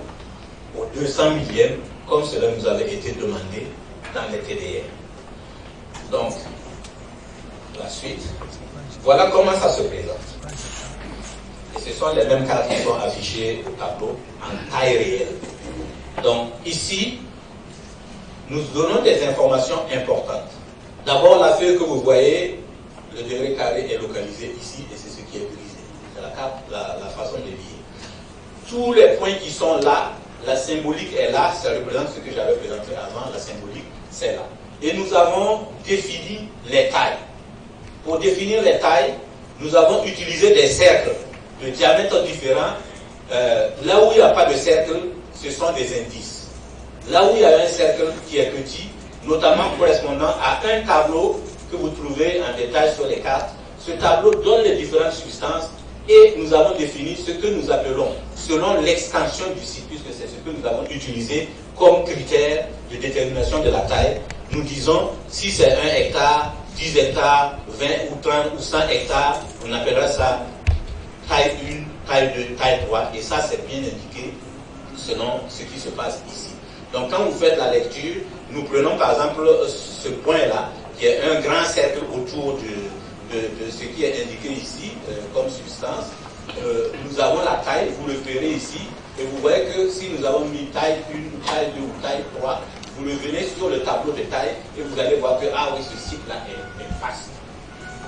au 200 millième, comme cela nous avait été demandé dans les TDR. Donc, la suite. Voilà comment ça se présente. Et ce sont les mêmes cartes qui sont affichées au tableau en taille réelle. Donc, ici, nous donnons des informations importantes. D'abord, la feuille que vous voyez, le degré carré est localisé ici et c'est ce qui est brisé. C'est la carte, la façon de lier. Tous les points qui sont là, la symbolique est là, ça représente ce que j'avais présenté avant, la symbolique, c'est là. Et nous avons défini les tailles. Pour définir les tailles, nous avons utilisé des cercles de diamètres différents. Là où il n'y a pas de cercle, ce sont des indices. Là où il y a un cercle qui est petit, notamment correspondant à un tableau que vous trouvez en détail sur les cartes, ce tableau donne les différentes substances et nous avons défini ce que nous appelons, selon l'extension du site, puisque c'est ce que nous avons utilisé comme critère de détermination de la taille. Nous disons, si c'est 1 hectare, 10 hectares, 20 ou 30 ou 100 hectares, on appellera ça taille 1, taille 2, taille 3, et ça c'est bien indiqué selon ce qui se passe ici. Donc quand vous faites la lecture, nous prenons par exemple ce point-là, qui est un grand cercle autour de ce qui est indiqué ici comme substance. Nous avons la taille, vous le verrez ici, et vous voyez que si nous avons mis taille 1, taille 2 ou taille 3, vous revenez sur le tableau de taille et vous allez voir que, ah oui, ce site-là est facile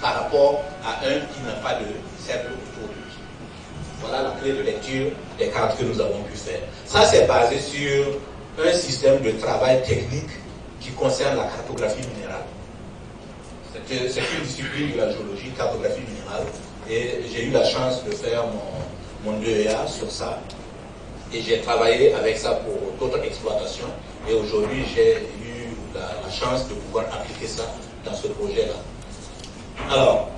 par rapport à un qui n'a pas de cercle autour de lui. Voilà la clé de lecture des cartes que nous avons pu faire. Ça, c'est basé sur un système de travail technique qui concerne la cartographie minérale. C'est une discipline de la géologie, cartographie minérale, et j'ai eu la chance de faire mon DEA sur ça. Et j'ai travaillé avec ça pour d'autres exploitations. Et aujourd'hui, j'ai eu la chance de pouvoir appliquer ça dans ce projet-là. Alors,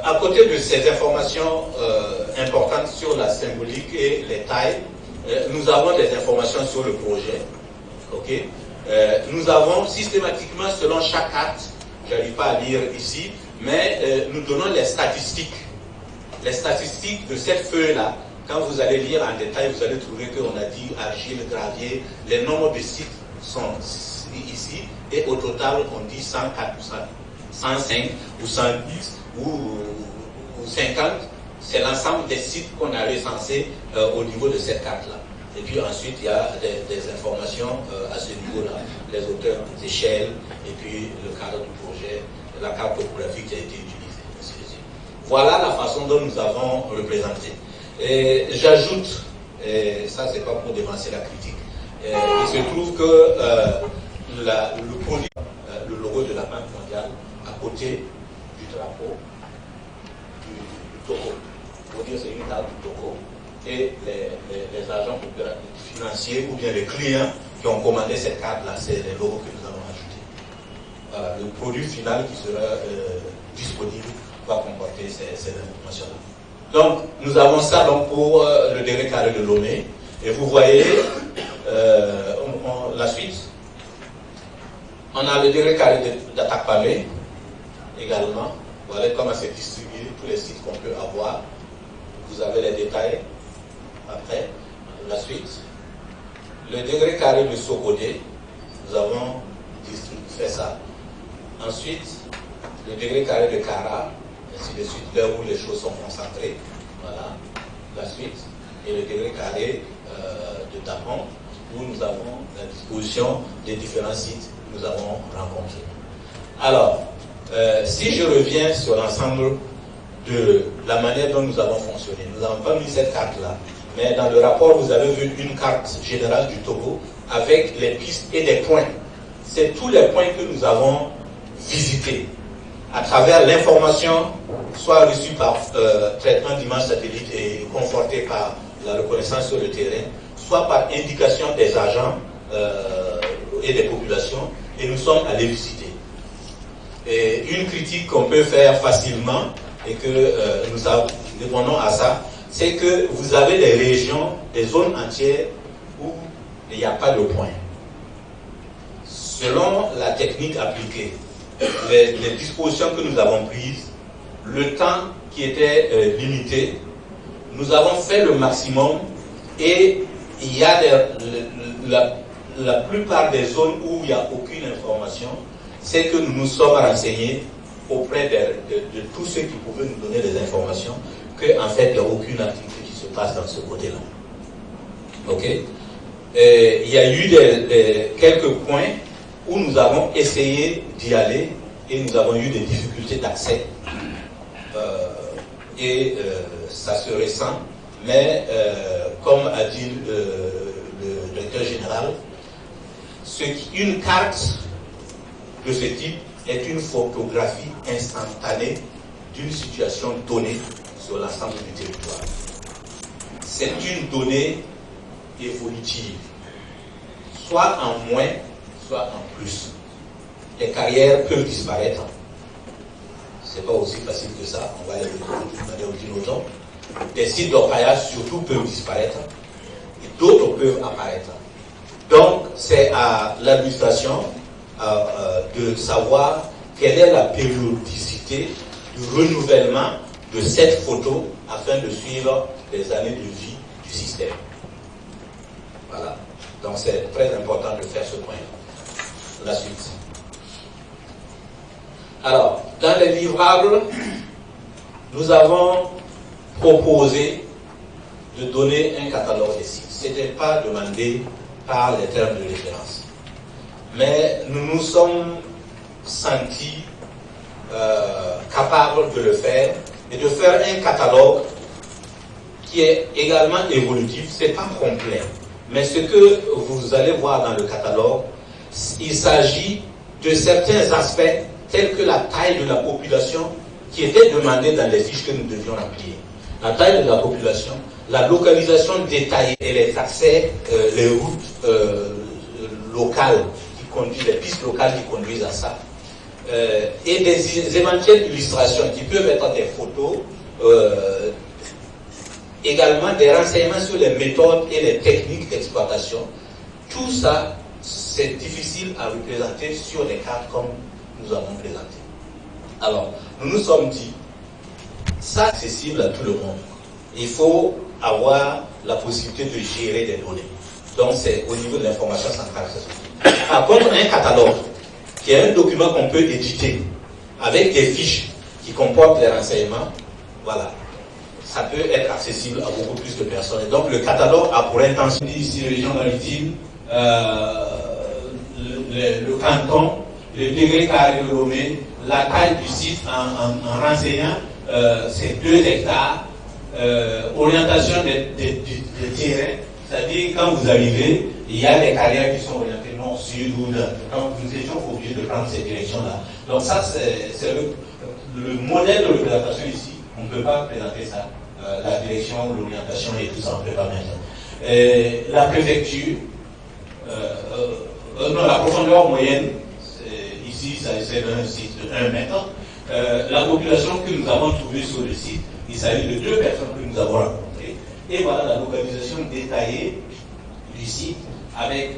à côté de ces informations importantes sur la symbolique et les tailles, nous avons des informations sur le projet. Okay? Nous avons systématiquement, selon chaque carte, je n'arrive pas à lire ici, mais nous donnons les statistiques. Les statistiques de cette feuille-là. Quand vous allez lire en détail, vous allez trouver qu'on a dit argile, gravier, les nombres de sites sont ici, et au total, on dit 104 ou 105 ou 110 ou 50. C'est l'ensemble des sites qu'on a recensés au niveau de cette carte-là. Et puis ensuite, il y a des informations à ce niveau-là, les hauteurs, les échelles, et puis le cadre du projet, la carte topographique qui a été utilisée. Voilà la façon dont nous avons représenté. J'ajoute, ça c'est pas pour dévancer la critique, il se trouve que le produit, le logo de la Banque mondiale, à côté du drapeau du Togo. Pour dire c'est une carte du Togo. Et les agents financiers ou bien les clients qui ont commandé cette carte-là, c'est les logos que nous avons ajoutés. Voilà, le produit final qui sera disponible va comporter ces informations-là. Donc, nous avons ça donc, pour le degré carré de Lomé. Et vous voyez la suite. On a le degré carré d'Atakpamé également. Voilà comment c'est distribué, tous les sites qu'on peut avoir. Vous avez les détails après, la suite. Le degré carré de Sokodé, nous avons fait ça. Ensuite, le degré carré de Kara, ainsi de suite, là où les choses sont concentrées. Voilà, la suite. Et le degré carré de Tapon, où nous avons la disposition des différents sites que nous avons rencontrés. Alors, si je reviens sur l'ensemble de la manière dont nous avons fonctionné, nous n'avons pas mis cette carte-là, mais dans le rapport, vous avez vu une carte générale du Togo avec les pistes et des points. C'est tous les points que nous avons visités à travers l'information, soit reçue par traitement d'image satellite et confortée par la reconnaissance sur le terrain, soit par indication des agents et des populations, et nous sommes allés visiter. Et une critique qu'on peut faire facilement, et que nous répondons à ça, c'est que vous avez des régions, des zones entières où il n'y a pas de point. Selon la technique appliquée, les dispositions que nous avons prises, le temps qui était limité, nous avons fait le maximum et il y a la plupart des zones où il n'y a aucune information, c'est que nous nous sommes renseignés auprès de tous ceux qui pouvaient nous donner des informations qu'en fait, il n'y a aucune activité qui se passe dans ce côté-là. Ok? Il y a eu quelques points où nous avons essayé d'y aller et nous avons eu des difficultés d'accès. Ça se ressent, mais comme a dit le directeur général, une carte de ce type est une photographie instantanée d'une situation donnée sur l'ensemble du territoire. C'est une donnée évolutive, soit en moins, soit en plus. Les carrières peuvent disparaître. C'est pas aussi facile que ça, on va les retrouver d'une manière ou d'une autre. Des sites d'orpaillage surtout peuvent disparaître et d'autres peuvent apparaître. Donc c'est à l'administration de savoir quelle est la périodicité du renouvellement de cette photo afin de suivre les années de vie du système. Voilà. Donc c'est très important de faire ce point-là. La suite. Alors, dans les livrables, nous avons proposé de donner un catalogue des sites. Ce n'était pas demandé par les termes de référence. Mais nous nous sommes sentis capables de le faire et de faire un catalogue qui est également évolutif. Ce n'est pas complet. Mais ce que vous allez voir dans le catalogue, il s'agit de certains aspects tels que la taille de la population qui était demandée dans les fiches que nous devions remplir. La taille de la population, la localisation détaillée et les accès, les routes locales qui conduisent, les pistes locales qui conduisent à ça, et des éventuelles illustrations qui peuvent être des photos, également des renseignements sur les méthodes et les techniques d'exploitation. Tout ça, c'est difficile à représenter sur les cartes comme nous avons présenté. Alors, nous nous sommes dit, ça c'est accessible à tout le monde. Il faut avoir la possibilité de gérer des données. Donc c'est au niveau de l'information centrale. Par contre, un catalogue, qui est un document qu'on peut éditer, avec des fiches qui comportent les renseignements, voilà, ça peut être accessible à beaucoup plus de personnes. Et donc le catalogue a pour intention, ici, région maritime, le canton, le degré carré de Lomé, la taille du site en renseignant ces 2 hectares, orientation des terrains, c'est-à-dire quand vous arrivez, il y a des carrières qui sont orientées nord-sud ou nord. Donc nous étions obligés de prendre cette direction-là. Donc ça, c'est le modèle de représentation ici. On ne peut pas présenter ça. La direction, l'orientation et tout ça, on ne peut pas mettre. La préfecture, non, la profondeur moyenne, ici, ça essaie d'un site de 1 mètre. La population que nous avons trouvée sur le site, il s'agit de 2 personnes que nous avons rencontrées. Et voilà la localisation détaillée du site avec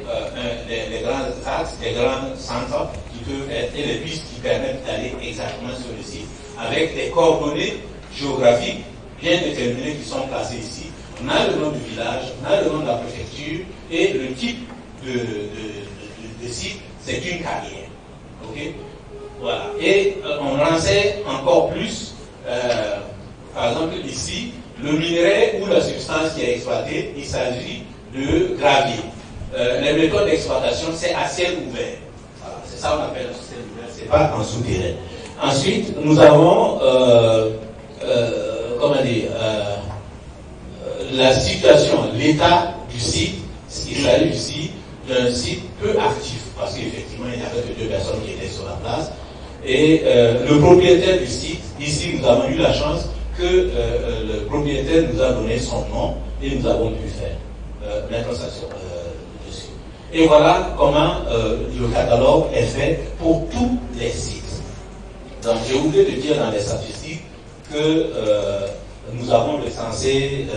les grands axes, les grands centres qui peuvent être, et les pistes qui permettent d'aller exactement sur le site, avec des coordonnées géographiques bien déterminées qui sont placées ici. On a le nom du village, on a le nom de la préfecture, et le type de site, c'est une carrière. Okay? Voilà. Et on renseigne encore plus, par exemple ici, le minerai ou la substance qui est exploitée, il s'agit de gravier. Les méthodes d'exploitation, c'est à ciel ouvert. Voilà. C'est ça qu'on appelle un ciel ouvert, c'est pas en souterrain. Ensuite, nous avons, comment dire, la situation, l'état du site. Il s'agit ici d'un site peu actif, parce qu'effectivement, il n'y avait que 2 personnes qui étaient sur la place. Et le propriétaire du site, ici, nous avons eu la chance que le propriétaire nous a donné son nom et nous avons pu faire mettre ça dessus. Et voilà comment le catalogue est fait pour tous les sites. Donc, j'ai oublié de dire dans les statistiques que nous avons recensé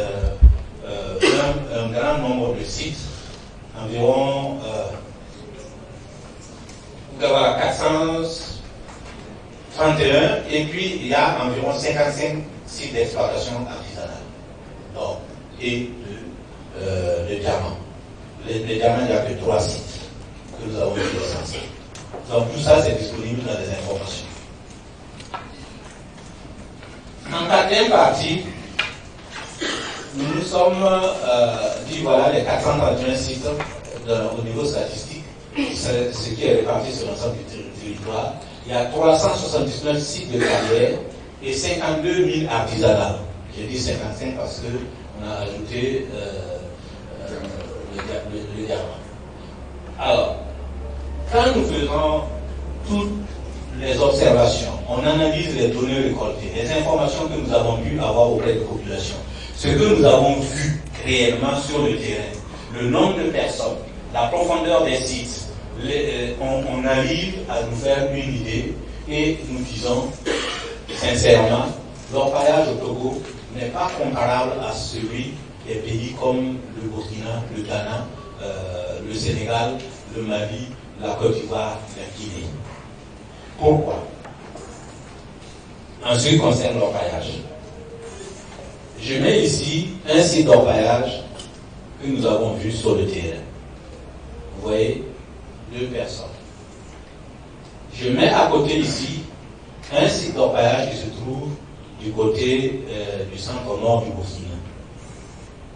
un grand nombre de sites, environ 431, et puis il y a environ 55 sites d'exploitation artisanale d'or et de diamants. Les diamants, il n'y a que 3 sites que nous avons recensés. Donc tout ça, c'est disponible dans les informations. En 4e partie, nous nous sommes dit voilà les 431 sites au niveau statistique, ce qui est réparti sur l'ensemble du territoire. Il y a 379 sites de carrière et 52 000 artisanales. J'ai dit 55 parce qu'on a ajouté le diamant. Alors, quand nous faisons toutes les observations, on analyse les données récoltées, les informations que nous avons pu avoir auprès des populations, ce que nous avons vu réellement sur le terrain, le nombre de personnes, la profondeur des sites, on arrive à nous faire une idée et nous disons sincèrement, l'orpaillage au Togo n'est pas comparable à celui des pays comme le Burkina, le Ghana, le Sénégal, le Mali, la Côte d'Ivoire, la Guinée. Pourquoi? En ce qui concerne l'orpaillage, je mets ici un site d'orpaillage que nous avons vu sur le terrain. Vous voyez, 2 personnes. Je mets à côté ici un site d'orpaillage qui se trouve du côté du centre nord du Burkina.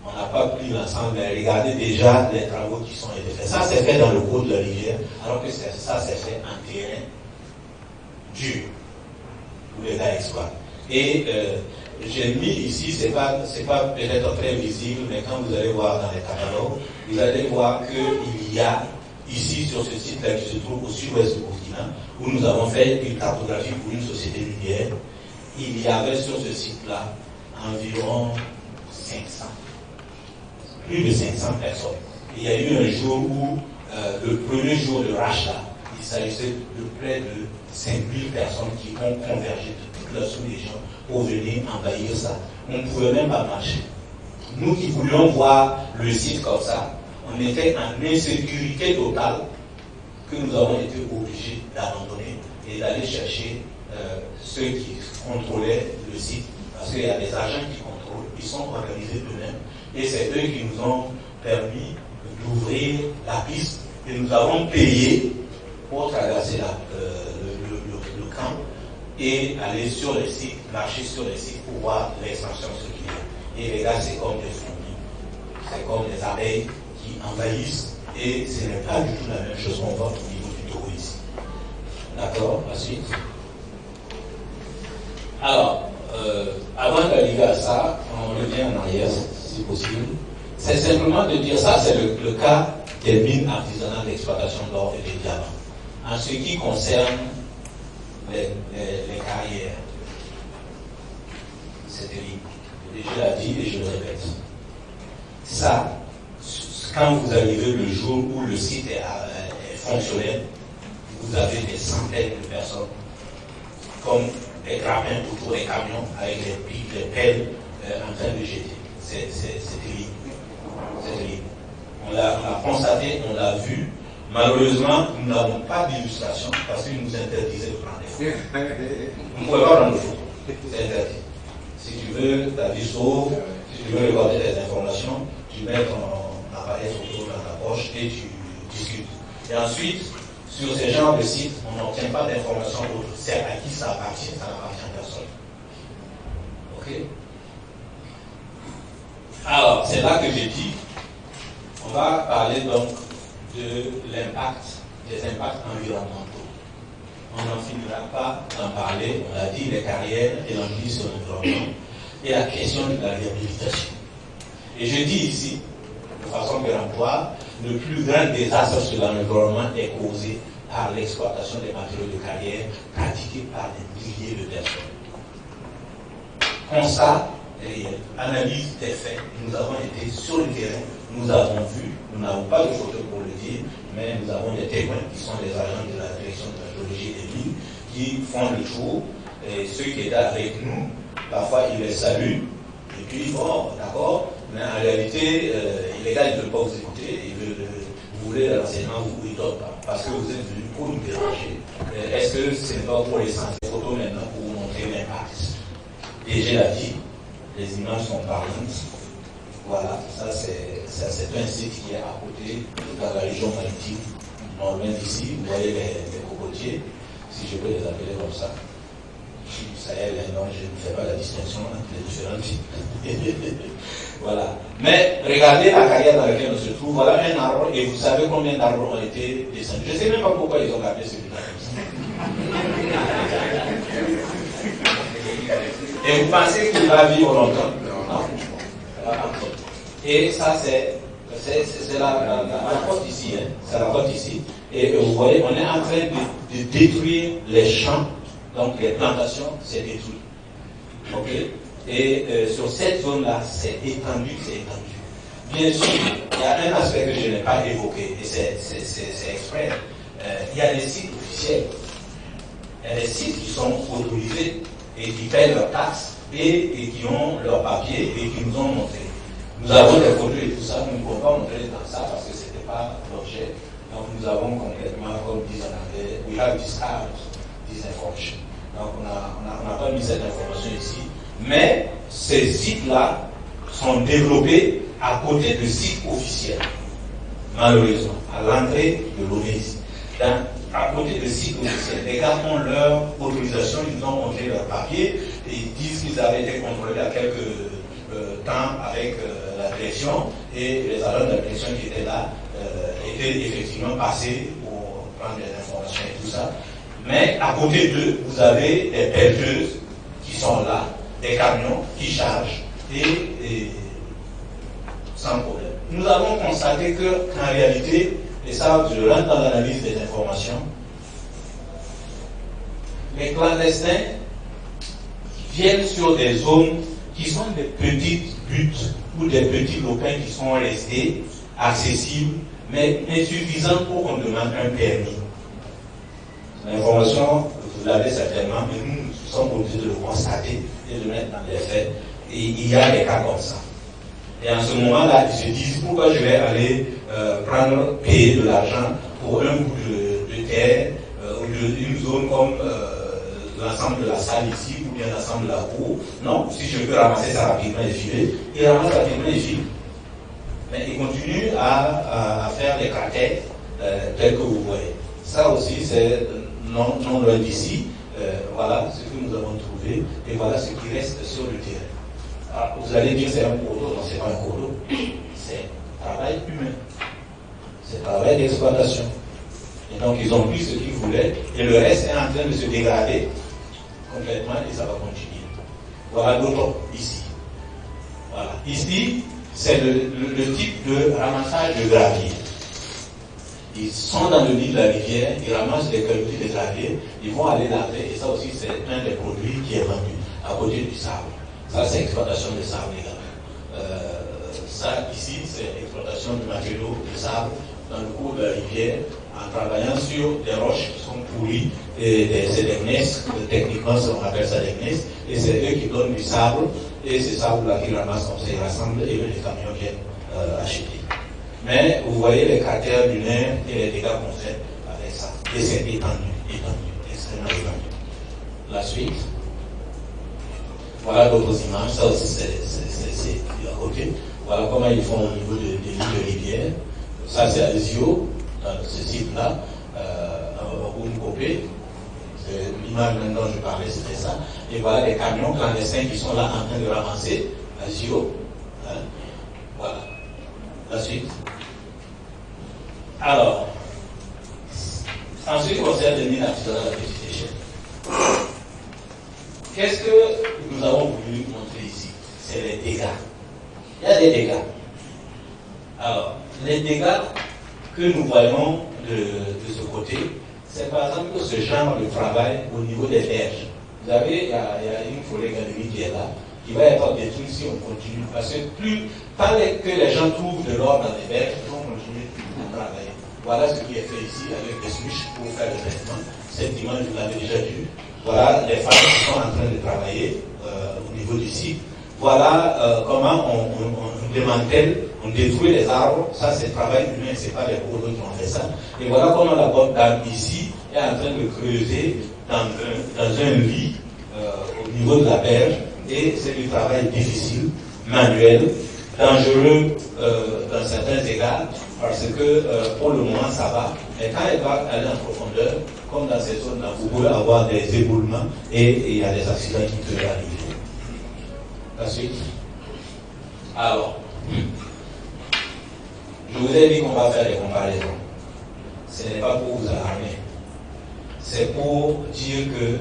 On n'a pas pris l'ensemble, mais regardez déjà les travaux qui sont été faits. Ça, c'est fait dans le cours de la rivière, alors que ça, c'est fait en terrain dur, où les gars exploitent. Et j'ai mis ici, c'est pas peut-être très visible, mais quand vous allez voir dans les catalogues, vous allez voir qu'il y a ici sur ce site-là qui se trouve au sud-ouest du Burkina, où nous avons fait une cartographie pour une société minière. Il y avait sur ce site-là environ 500, plus de 500 personnes. Il y a eu un jour où, le premier jour de rachat, il s'agissait de près de 5000 personnes qui ont convergé de toute la sous-région pour venir envahir ça. On ne pouvait même pas marcher. Nous qui voulions voir le site comme ça, on était en insécurité totale que nous avons été obligés d'abandonner et d'aller chercher ceux qui contrôlaient le site. Parce qu'il y a des agents qui contrôlent, ils sont organisés eux-mêmes. Et c'est eux qui nous ont permis d'ouvrir la piste et nous avons payé pour traverser le camp et aller sur les sites, marcher sur les sites pour voir l'extension ce qu'il y a. Et les gars, c'est comme des fourmis, c'est comme des abeilles qui envahissent et ce n'est pas du tout la même chose qu'on voit au niveau du Togo ici. D'accord? Ensuite. Alors, avant d'arriver à ça, on revient en arrière si possible. C'est simplement de dire ça, c'est le cas des mines artisanales d'exploitation d'or et de diamants. En ce qui concerne les carrières, c'est terrible. Je l'ai dit et je le répète. Ça, quand vous arrivez le jour où le site est fonctionnel, vous avez des centaines de personnes comme des grappins autour des camions avec les pics, les pelles en train de jeter. C'est terrible. C'est terrible. On l'a constaté, on l'a vu. Malheureusement, nous n'avons pas d'illustration parce qu'ils nous interdisaient de prendre des photos. Vous ne pouvez pas prendre de photos, c'est interdit. Si tu veux ta vie sauve, si tu veux regarder des informations, tu mets ton appareil photo dans ta poche et tu discutes. Et ensuite, sur ces genres de sites, on n'obtient pas d'informations autres. C'est à qui ça appartient, ça n'appartient à personne. Ok? Alors, c'est là que j'ai dit, on va parler donc de l'impact, des impacts environnementaux. On n'en finira pas d'en parler, on l'a dit, les carrières et l'emprise sur l'environnement et la question de la réhabilitation. Et je dis ici, de façon péremptoire, le plus grand désastre sur l'environnement est causé par l'exploitation des matériaux de carrière pratiqués par des milliers de personnes. Constat réel, analyse des faits, nous avons été sur le terrain, nous avons vu, nous n'avons pas de photos pour le dire, mais nous avons des témoins qui sont des agents de la direction de la géologie des mines, qui font le tour, et ceux qui étaient avec nous, parfois ils les saluent, et puis bon, d'accord, mais en réalité, les gars, ils ne veulent pas vous écouter, vous voulez l'enseignement, vous ne donnent pas, parce que vous êtes venus pour nous déranger. Est-ce que ce n'est pas pour les photos maintenant pour vous montrer l'impact? DG l'a dit, les images sont parlantes. Voilà, ça c'est un site qui est à côté, dans la région maritime, nord-ouest d'ici. Vous voyez les cocotiers, si je peux les appeler comme ça. Ça y est, non, je ne fais pas la distinction entre les différents types. Voilà. Mais regardez la carrière dans laquelle on se trouve. Voilà un arbre, et vous savez combien d'arbres ont été descendus. Je ne sais même pas pourquoi ils ont gardé celui-là comme ça. Et vous pensez qu'il va vivre longtemps? Non. Et ça, c'est la côte ici. Hein. C'est la côte ici. Et vous voyez, on est en train de détruire les champs. Donc les plantations, c'est détruit. Ok? Et sur cette zone-là, c'est étendu. Bien sûr, il y a un aspect que je n'ai pas évoqué, et c'est exprès. Il y a des sites officiels. Il y a des sites qui sont autorisés et qui payent leurs taxes et qui ont leurs papiers et qui nous ont montré. Nous avons des photos et tout ça, nous ne pouvons pas montrer dans ça parce que ce n'était pas l'objet. Donc nous avons complètement, comme disent en anglais, we have discarded this information. Donc on n'a pas mis cette information ici. Mais ces sites-là sont développés à côté de sites officiels. Malheureusement, à l'entrée de l'ONES. À côté de sites officiels, les gars ont leur autorisation, ils ont montré leur papier et ils disent qu'ils avaient été contrôlés à quelques temps avec la direction et les agents de la direction qui étaient là étaient effectivement passés pour prendre des informations et tout ça. Mais à côté d'eux, vous avez des pelleteuses qui sont là, des camions qui chargent et sans problème. Nous avons constaté qu'en réalité, et ça je rentre dans l'analyse des informations, les clandestins viennent sur des zones qui sont des petites buttes ou des petits lopins qui sont restés accessibles, mais insuffisants pour qu'on demande un permis. L'information, vous l'avez certainement, mais nous sommes obligés de le constater et de le mettre dans les faits. Et il y a des cas comme ça. Et en ce moment-là, ils se disent pourquoi je vais aller payer de l'argent pour un bout de terre ou d'une zone comme l'ensemble de la salle ici ou bien l'ensemble de la cour. Non, si je peux ramasser ça rapidement et filer, il ramasse rapidement et file. Mais il continue à faire des cratères tels que vous voyez. Ça aussi, c'est non loin d'ici. Voilà ce que nous avons trouvé et voilà ce qui reste sur le terrain. Alors, vous allez dire c'est un cours d'eau, non, c'est pas un cours d'eau, c'est travail humain, c'est travail d'exploitation. Et donc ils ont pris ce qu'ils voulaient et le reste est en train de se dégrader complètement et ça va continuer. Voilà l'autre ici. Voilà. Ici, c'est le type de ramassage de gravier. Ils sont dans le lit de la rivière, ils ramassent des cailloux des graviers, ils vont aller laver, et ça aussi c'est un des produits qui est vendu à côté du sable. Ça c'est exploitation de sable également. Ça ici c'est exploitation de matériaux de sable dans le cours de la rivière en travaillant sur des roches qui sont pourries, et c'est des gneiss, techniquement on appelle ça des gneiss, et c'est eux qui donnent du sable, et ces sables-là qu'ils ramassent comme ça, ils rassemblent et les camions viennent acheter. Mais vous voyez les cratères lunaires et les dégâts qu'on fait avec ça. Et c'est étendu, extrêmement étendu. La suite. Voilà d'autres images, ça aussi c'est à côté. Voilà comment ils font au niveau des lits de rivière. Ça c'est à Zio, dans ce site-là, au Copé. L'image maintenant dont je parlais, c'était ça. Et voilà les camions clandestins qui sont là en train de ramasser à Zio. Hein? Voilà. La suite. Alors, en ce qui concerne les mines artisanales à petite échelle, qu'est-ce que nous avons voulu montrer ici? C'est les dégâts. Il y a des dégâts. Alors, les dégâts que nous voyons de ce côté, c'est par exemple ce genre de travail au niveau des berges. Vous savez, il y a une forêt galerie qui est là, qui va être détruite si on continue. Parce que pas que les gens trouvent de l'or dans les berges, ils vont continuer à travailler. Voilà ce qui est fait ici avec des switches pour faire le traitement. Cette image, vous l'avez déjà vue. Voilà les femmes qui sont en train de travailler au niveau du site. Voilà comment on démantèle, on détruit les arbres. Ça, c'est le travail humain, c'est pas les pauvres qui ont fait ça. Et voilà comment la bonne dame ici est en train de creuser dans un lit au niveau de la berge. Et c'est du travail difficile, manuel, dangereux dans certains égards, parce que pour le moment ça va. Mais quand elle va aller en profondeur, comme dans ces zones-là, vous pouvez avoir des éboulements et il y a des accidents qui peuvent arriver. La suite. Alors, je vous ai dit qu'on va faire des comparaisons. Ce n'est pas pour vous alarmer. C'est pour dire que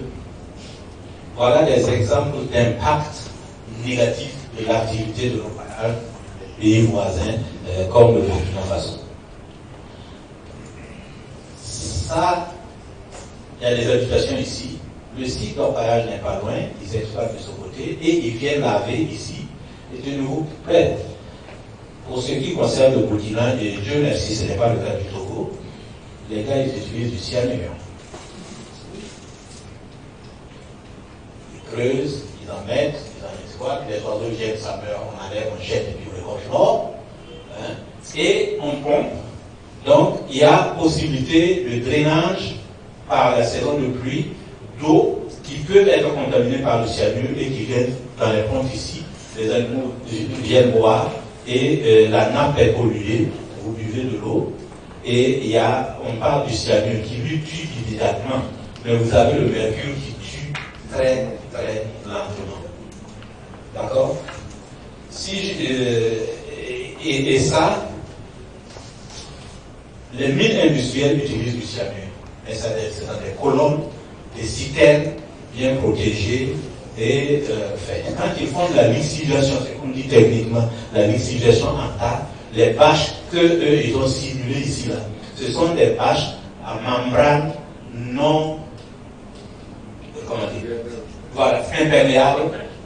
voilà des exemples d'impact négatif de l'activité de nos pays voisins, comme le Burkina Faso. Ça, il y a des habitations ici. Le site d'orpaillage n'est pas loin, ils exploitent de ce côté et ils viennent laver ici. Et de nouveau, près. Pour ce qui concerne le Burkina, et Dieu merci, ce n'est pas le cas du Togo, les gars, ils utilisent du cyanure. Ils creusent, ils en mettent, ils en exploitent, les oiseaux viennent, ça meurt, on enlève, on jette et puis on récolte l'or. Hein? Et on pompe. Donc, il y a possibilité de drainage par la saison de pluie d'eau qui peuvent être contaminés par le cyanure et qui viennent dans les pompes ici. Les animaux viennent boire et la nappe est polluée. Vous buvez de l'eau et on parle du cyanure qui lui tue immédiatement. Mais vous avez le mercure qui tue très très lentement. D'accord? Et ça, les mines industrielles utilisent du cyanure. Mais c'est dans des colonnes, des citernes bien protégées et faites. Quand ils font de la lixiviation, c'est qu'on dit techniquement, la lixiviation en tas, les bâches qu'eux, ils ont simulées ici, là, ce sont des bâches à membrane non, voilà, imperméable,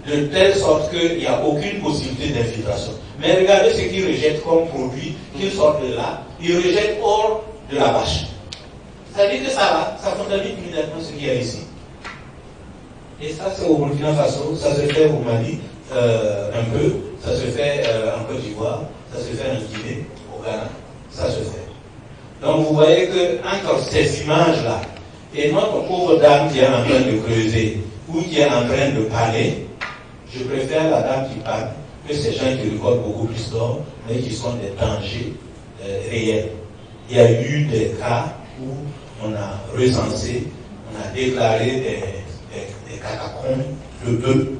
de telle sorte qu'il n'y a aucune possibilité d'infiltration. Mais regardez ce qu'ils rejettent comme produit, qu'ils sortent de là, ils rejettent hors de la bâche. Ça veut dire que ça contamine immédiatement ce qu'il y a ici. Et ça, c'est au Burkina Faso, ça se fait au Mali un peu, ça se fait en Côte d'Ivoire, ça se fait en Guinée, au Ghana, ça se fait. Donc vous voyez que entre ces images-là, et notre pauvre dame qui est en train de creuser, ou qui est en train de parler, je préfère la dame qui parle que ces gens qui récoltent beaucoup plus d'or, mais qui sont des dangers réels. Il y a eu des cas où on a recensé, on a déclaré des catacombes de bœufs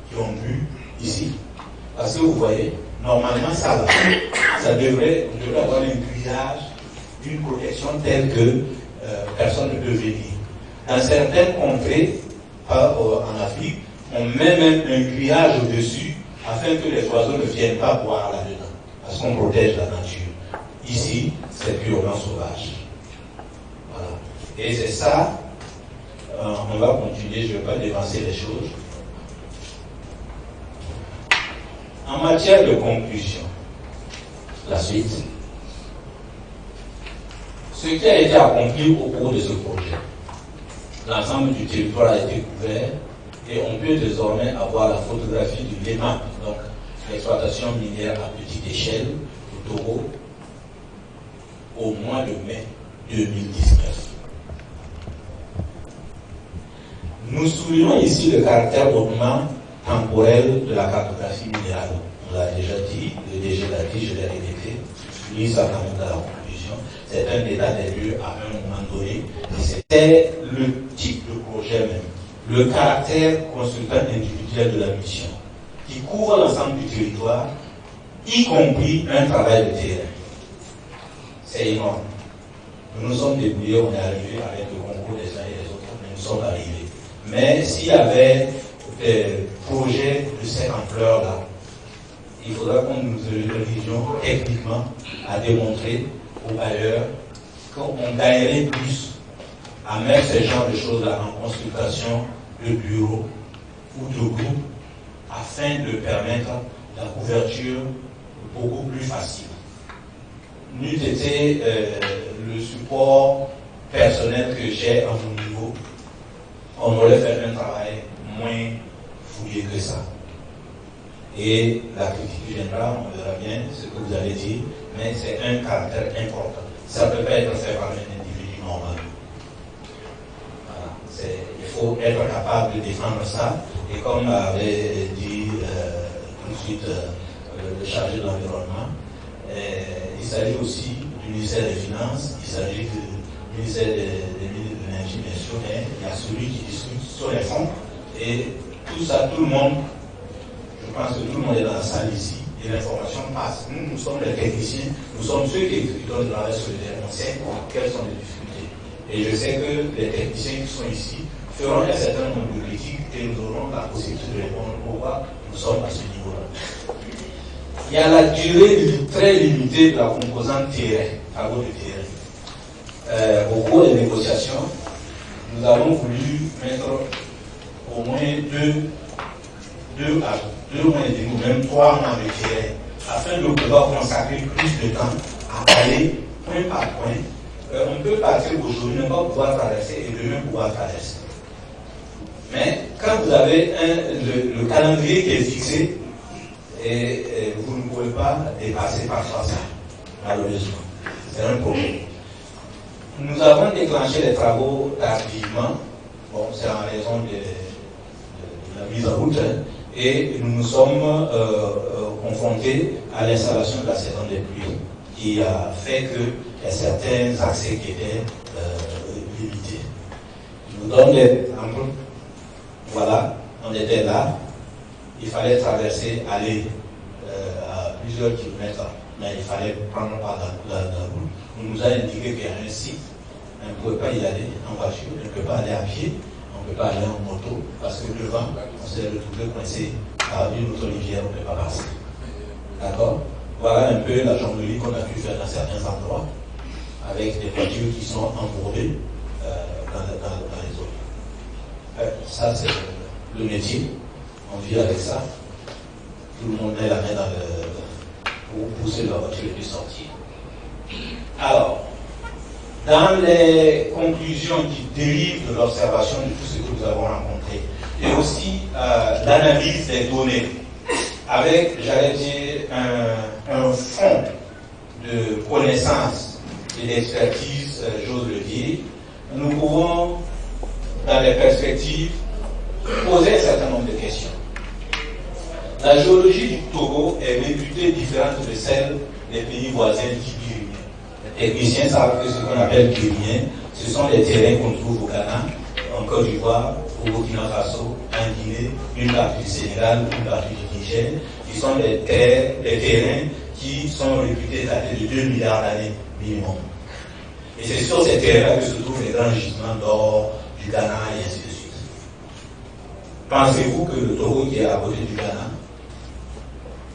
qui ont bu ici. Parce que vous voyez, normalement ça va. On devrait avoir un grillage, une protection telle que personne ne peut venir. Dans certaines contrées, en Afrique, on met même un grillage au-dessus afin que les oiseaux ne viennent pas boire là-dedans. Parce qu'on protège la nature. Ici, c'est purement sauvage. Voilà. Et c'est ça, on va continuer, je ne vais pas dévancer les choses. En matière de conclusion, la suite, ce qui a été accompli au cours de ce projet, l'ensemble du territoire a été couvert et on peut désormais avoir la photographie du LEMAP, donc l'exploitation minière à petite échelle au Togo, au mois de mai 2019. Nous soulignons ici le caractère hautement temporel de la cartographie minérale. On l'a déjà dit, le DG l'a dit, je l'ai répété, lui certainement dans la conclusion, c'est un état des lieux à un moment donné, et c'était le type de projet même, le caractère consultant individuel de la mission, qui couvre l'ensemble du territoire, y compris un travail de terrain. C'est énorme. Nous nous sommes débrouillés, on est arrivé avec le concours des uns et des autres, mais nous sommes arrivés. Mais s'il y avait des projets de cette ampleur-là, il faudra qu'on nous révisions techniquement à démontrer aux bailleurs qu'on gagnerait plus à mettre ce genre de choses-là en consultation de bureau ou de groupe afin de permettre la couverture beaucoup plus facile. N'eût été le support personnel que j'ai à mon niveau, on aurait fait un travail moins fouillé que ça. Et la critique viendra, on verra bien ce que vous allez dire, mais c'est un caractère important. Ça ne peut pas être fait par un individu normal. Voilà. Il faut être capable de défendre ça. Et comme avait dit tout de suite le chargé de l'environnement, il s'agit aussi du ministère des Finances, il s'agit du ministère des Mines de l'Énergie, bien sûr, mais il y a celui qui discute sur les fonds. Et tout ça, tout le monde, je pense que tout le monde est dans la salle ici, et l'information passe. Nous sommes les techniciens, nous sommes ceux qui donnent le travail sur le terrain, on sait quelles sont les difficultés. Et je sais que les techniciens qui sont ici feront un certain nombre de critiques et nous aurons la possibilité de répondre pourquoi nous sommes à ce niveau-là. Il y a la durée très limitée de la composante terrain, travaux de terrain. Au cours des négociations, nous avons voulu mettre au moins deux mois et demi, ou même 3 mois de terrain, afin de pouvoir consacrer plus de temps à aller point par point. On peut partir aujourd'hui, ne pas pouvoir traverser et demain pouvoir traverser. Mais quand vous avez le calendrier qui est fixé, et vous ne pouvez pas dépasser parfois ça, malheureusement. C'est un problème. Nous avons déclenché les travaux tardivement, bon, c'est en raison de la mise en route, et nous nous sommes confrontés à l'installation de la saison des pluies, qui a fait qu'il y a certains accès qui étaient limités. Je vous donne des exemples. Voilà, on était là. Il fallait traverser, aller à plusieurs kilomètres, mais il fallait prendre par la route. On nous a indiqué qu'il y a un site, on ne pouvait pas y aller en voiture, on ne peut pas aller à pied, on ne peut pas aller en moto, parce que devant, on s'est retrouvé coincé par une autre rivière, on ne peut pas passer. D'accord? Voilà un peu la jonglerie qu'on a pu faire dans certains endroits, avec des voitures qui sont embourbées dans les autres. Ça, c'est le métier. On vit avec ça. Tout le monde met la main pour pousser la voiture et sortir. Alors, dans les conclusions qui dérivent de l'observation de tout ce que nous avons rencontré, et aussi l'analyse des données, avec, j'allais dire, un fond de connaissances et d'expertise, j'ose le dire, nous pouvons, dans les perspectives, poser un certain nombre de questions. La géologie du Togo est réputée différente de celle des pays voisins dits guinéens. Les techniciens savent que ce qu'on appelle guinéens, ce sont les terrains qu'on trouve au Ghana, en Côte d'Ivoire, au Burkina Faso, en Guinée, une partie du Sénégal, une partie du Niger, qui sont des terrains qui sont réputés dater de 2 milliards d'années minimum. Et c'est sur ces terrains que se trouvent les grands gisements d'or du Ghana et ainsi de suite. Pensez-vous que le Togo qui est à côté du Ghana,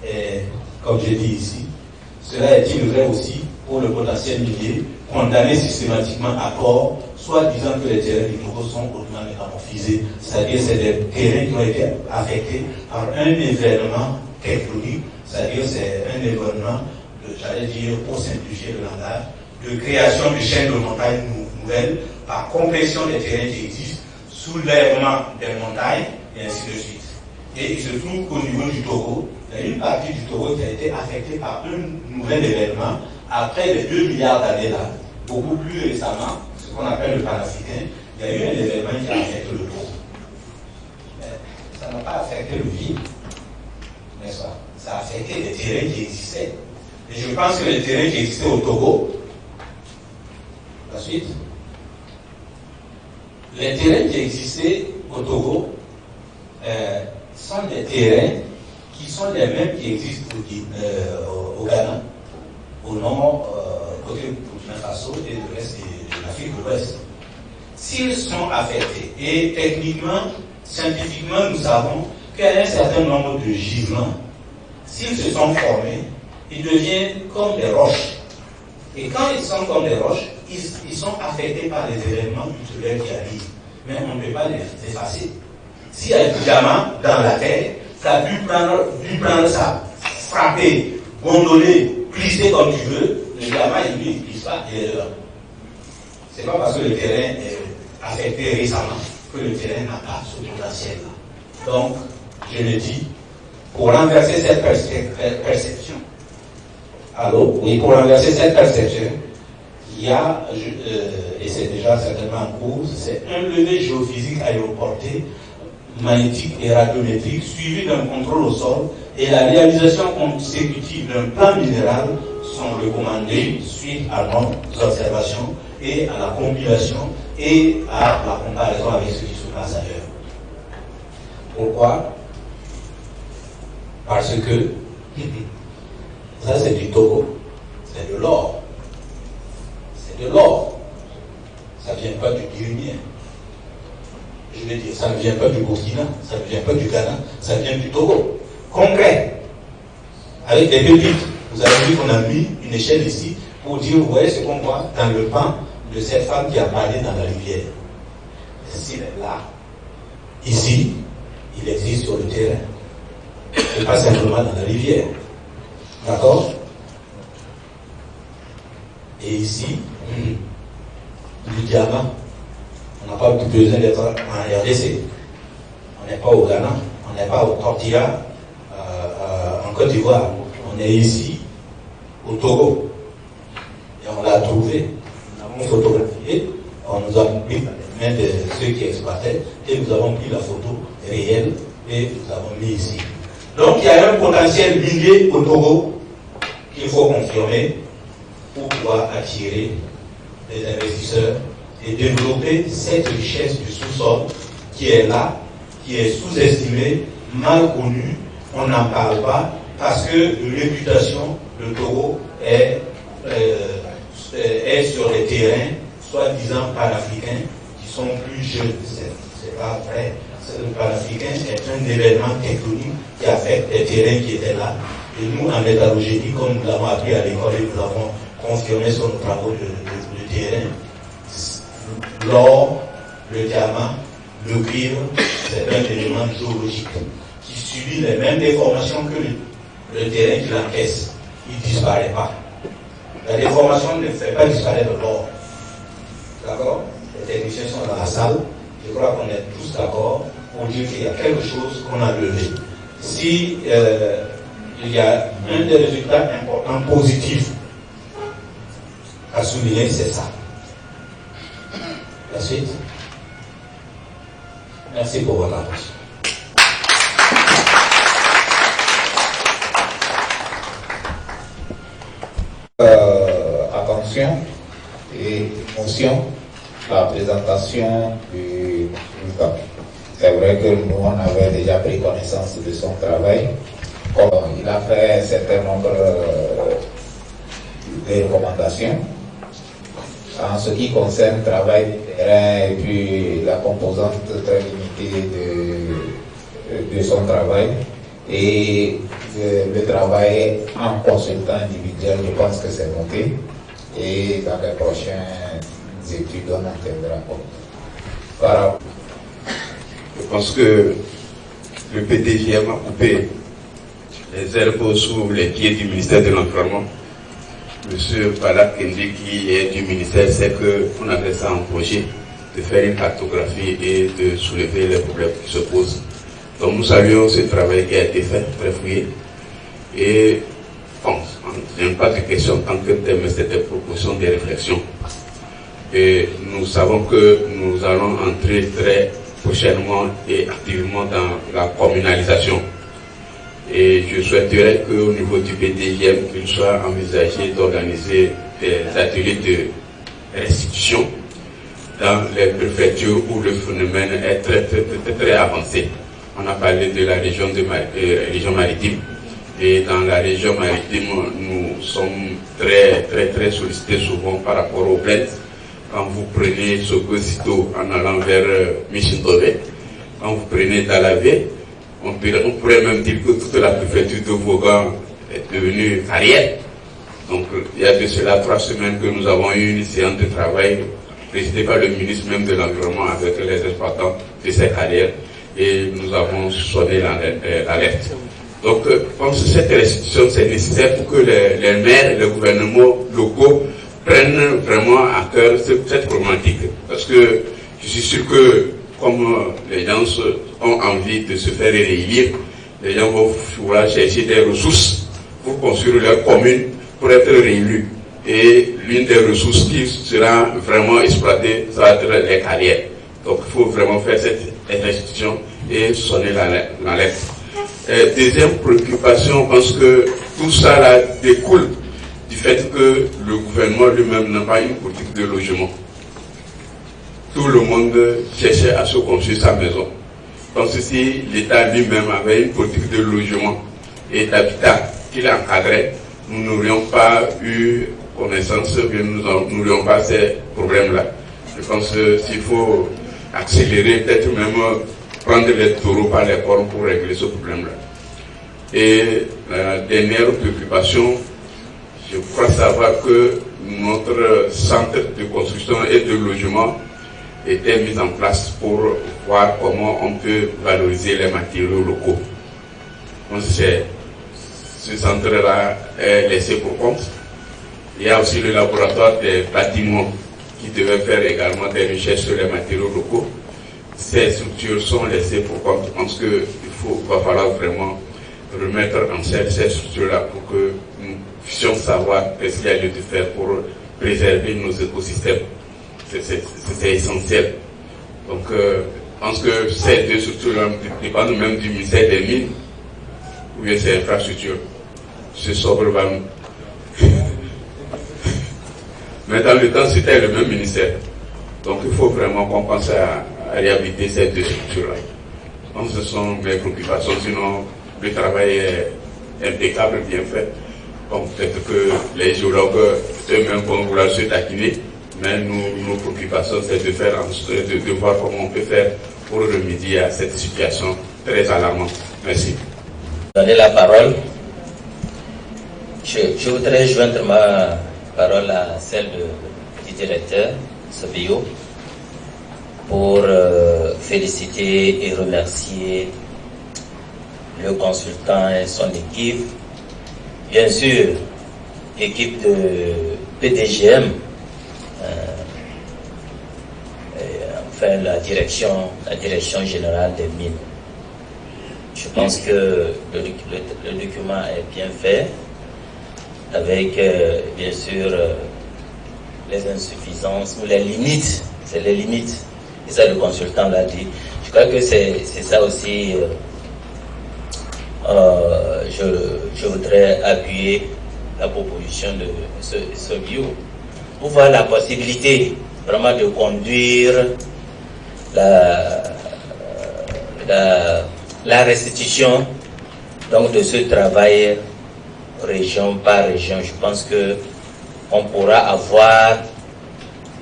et comme j'ai dit ici, cela est-il vrai aussi pour le potentiel minier condamné systématiquement à tort, soit disant que les terrains du Togo sont hautement métamorphisés, c'est-à-dire c'est des terrains qui ont été affectés par un événement tectonique, c'est-à-dire c'est un événement, j'allais dire pour simplifier le langage, de création de chaînes de montagnes nouvelles par compression des terrains qui existent, soulèvement des montagnes et ainsi de suite. Et il se trouve qu'au niveau du Togo, il y a une partie du Togo qui a été affectée par un nouvel événement après les 2 milliards d'années là, beaucoup plus récemment, ce qu'on appelle le panafricain, il y a eu un événement qui a affecté le Togo. Mais ça n'a pas affecté le vide, n'est-ce pas? Ça a affecté les terrains qui existaient. Et je pense que les terrains qui existaient au Togo, la suite, les terrains qui existaient au Togo sont des terrains qui sont les mêmes qui existent au Ghana, au nord, côté du Burkina Faso et le reste de l'Afrique de l'Ouest. S'ils sont affectés, et techniquement, scientifiquement, nous savons qu'un certain nombre de gisements, s'ils se sont formés, ils deviennent comme des roches. Et quand ils sont comme des roches, ils sont affectés par les événements culturels qui arrivent. Mais on ne peut pas les effacer. S'il y a du diamant dans la terre, ça a dû prendre ça, frapper, gondoler, glisser comme tu veux, le diamant, il ne glisse pas, il est là. C'est pas parce que le terrain est affecté récemment que le terrain n'a pas ce potentiel-là. Donc, je le dis, pour renverser cette perception, alors, oui, pour renverser cette perception, il y a, et c'est déjà certainement en cours, c'est un levé géophysique aéroporté, magnétique et radiométrique, suivi d'un contrôle au sol, et la réalisation consécutive d'un plan minéral sont recommandées suite à nos observations et à la compilation et à la comparaison avec ce qui se passe ailleurs. Pourquoi? Parce que ça c'est du Togo, c'est de l'or. C'est de l'or. Ça ne vient pas du Guinéen. Je veux dire, ça ne vient pas du Burkina, ça ne vient pas du Ghana, ça vient du Togo. Concret. Avec des pépites. Vous avez vu qu'on a mis une échelle ici pour dire, vous voyez ce qu'on voit dans le pan de cette femme qui a balayé dans la rivière. S'il est là, ici, il existe sur le terrain. Et pas simplement dans la rivière. D'accord? Et ici, du diamant. On n'a pas besoin d'être en RDC. On n'est pas au Ghana, on n'est pas au Tortilla, en Côte d'Ivoire. On est ici, au Togo. Et on l'a trouvé. Nous avons photographié, on nous a mis dans les mains de ceux qui exploitaient, et nous avons pris la photo réelle, et nous avons mis ici. Donc il y a un potentiel minier au Togo qu'il faut confirmer pour pouvoir attirer les investisseurs et développer cette richesse du sous-sol qui est là, qui est sous-estimée, mal connue, on n'en parle pas parce que de réputation, le Togo est sur les terrains, soi-disant panafricains, qui sont plus jeunes. C'est pas vrai. Le panafricain est un événement tectonique qui affecte les terrains qui étaient là. Et nous, en métallurgie, comme nous l'avons appris à l'école et nous avons confirmé sur nos travaux de terrain, l'or, le diamant, le cuivre, c'est un élément géologique qui subit les mêmes déformations que le terrain qui l'encaisse. Il ne disparaît pas. La déformation ne fait pas disparaître l'or. D'accord? Les techniciens sont dans la salle. Je crois qu'on est tous d'accord pour dire qu'il y a quelque chose qu'on a levé. Si il y a un des résultats importants, positifs, à souligner, c'est ça. La suite. Merci pour votre attention. Attention et émotion, la présentation du cas. C'est vrai que nous, on avait déjà pris connaissance de son travail. Il a fait un certain nombre de recommandations en ce qui concerne le travail du terrain et puis la composante très limitée de son travail. Et le travail en consultant individuel, je pense que c'est noté. Et dans les prochaines études, on en tiendra compte. Je pense que le PDGM a coupé les herbes sous les pieds du ministère de l'Environnement. Monsieur Balak Kendi, qui est du ministère, sait qu'on avait ça en projet de faire une cartographie et de soulever les problèmes qui se posent. Donc nous saluons ce travail qui a été fait, très fouillé. Et je n'aime pas de question en tant que thème, mais c'est des propositions, des réflexions. Et nous savons que nous allons entrer très prochainement et activement dans la communalisation. Et je souhaiterais qu'au niveau du PDGM, qu'il soit envisagé d'organiser des ateliers de restitution dans les préfectures où le phénomène est très avancé. On a parlé de la région maritime. Et dans la région maritime, nous sommes très sollicités souvent par rapport aux plaintes. Quand vous prenez Soko-Sito en allant vers Michindove, quand vous prenez Dalavé, on pourrait même dire que toute la préfecture de Vaughan est devenue carrière. Donc il y a de cela 3 semaines que nous avons eu une séance de travail présidée par le ministre même de l'Environnement avec les exploitants de ces carrières et nous avons sonné l'alerte. Donc je pense que cette restitution c'est nécessaire pour que les maires et les gouvernements locaux prennent vraiment à cœur cette problématique. Parce que je suis sûr que comme les gens ont envie de se faire réélire, les gens vont vouloir chercher des ressources pour construire leur commune, pour être réélus. Et l'une des ressources qui sera vraiment exploitée, ça va être les carrières. Donc il faut vraiment faire cette restitution et sonner l'alerte. Deuxième préoccupation, je pense que tout ça là découle du fait que le gouvernement lui-même n'a pas une politique de logement. Tout le monde cherchait à se construire sa maison. Donc si l'État lui-même avait une politique de logement et d'habitat qu'il encadrait, nous n'aurions pas eu connaissance, nous n'aurions pas ces problèmes-là. Je pense qu'il faut accélérer, peut-être même prendre les taureaux par les cornes pour régler ce problème-là. Et la dernière préoccupation, je crois savoir que notre centre de construction et de logement était mis en place pour voir comment on peut valoriser les matériaux locaux. Donc ce centre-là est laissé pour compte. Il y a aussi le laboratoire des bâtiments qui devait faire également des recherches sur les matériaux locaux. Ces structures sont laissées pour compte. Je pense qu'il va falloir vraiment remettre en scène ces structures-là pour que nous puissions savoir ce qu'il y a lieu de faire pour préserver nos écosystèmes. C'est essentiel. Donc, je pense que ces 2 structures-là dépendent même du ministère des Mines, ou bien ces infrastructures. Ce sobre va nous... Mais dans le temps, c'était le même ministère. Donc, il faut vraiment qu'on pense à réhabiliter ces 2 structures-là. Donc, ce sont mes préoccupations. Sinon, le travail est impeccable, bien fait. Donc, peut-être que les géologues eux-mêmes vont vouloir se taquiner. Mais nos préoccupations, c'est de voir comment on peut faire pour remédier à cette situation très alarmante. Merci. Donner la parole. Je voudrais joindre ma parole à celle du directeur Sabio pour féliciter et remercier le consultant et son équipe. Bien sûr, équipe de PDGM, enfin la direction générale des mines. Je pense que le document est bien fait, avec bien sûr les insuffisances ou les limites. C'est les limites. Et ça, le consultant l'a dit. Je crois que c'est ça aussi. Je voudrais appuyer la proposition de ce bio pour voir la possibilité vraiment de conduire la restitution donc de ce travail région par région. Je pense que on pourra avoir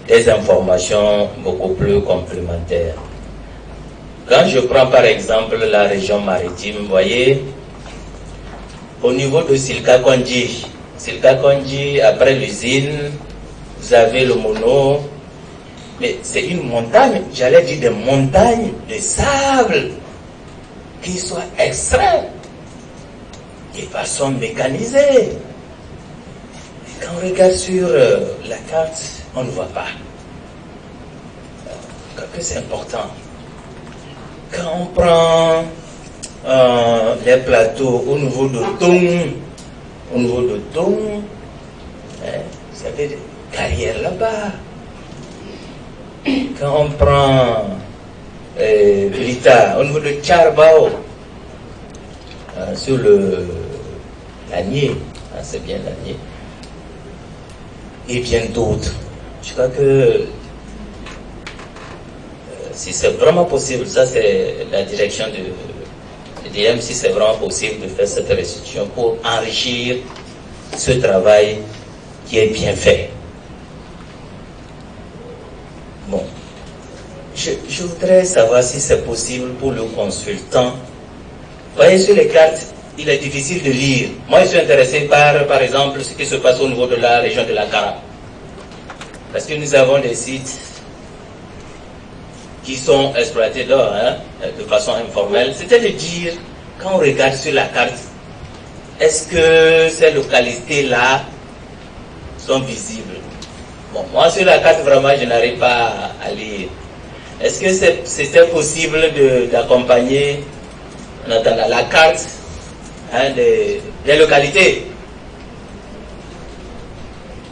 des informations beaucoup plus complémentaires. Quand je prends par exemple la région maritime, vous voyez, au niveau de Silka Kondji, après l'usine, vous avez le mono, mais c'est une montagne, j'allais dire des montagnes de sable qui soient extraites de façon mécanisée. Quand on regarde sur la carte, on ne voit pas. Que c'est important. Quand on prend les plateaux au niveau de Tong, au niveau de Dom, vous avez des carrières là-bas. Quand on prend Blita, au niveau de Tcharbao, sur l'Anier, c'est bien l'Anier, et bien d'autres. Je crois que si c'est vraiment possible, ça c'est la direction de DM, si c'est vraiment possible de faire cette restitution pour enrichir ce travail qui est bien fait. Bon, je voudrais savoir si c'est possible pour le consultant. Vous voyez, sur les cartes, il est difficile de lire. Moi, je suis intéressé par exemple, ce qui se passe au niveau de la région de la Cara. Parce que nous avons des sites qui sont exploités d'or, de façon informelle. C'était de dire, quand on regarde sur la carte, est-ce que ces localités-là sont visibles? Bon, moi sur la carte, vraiment, je n'arrive pas à lire. Est-ce que c'était possible d'accompagner dans la carte des localités?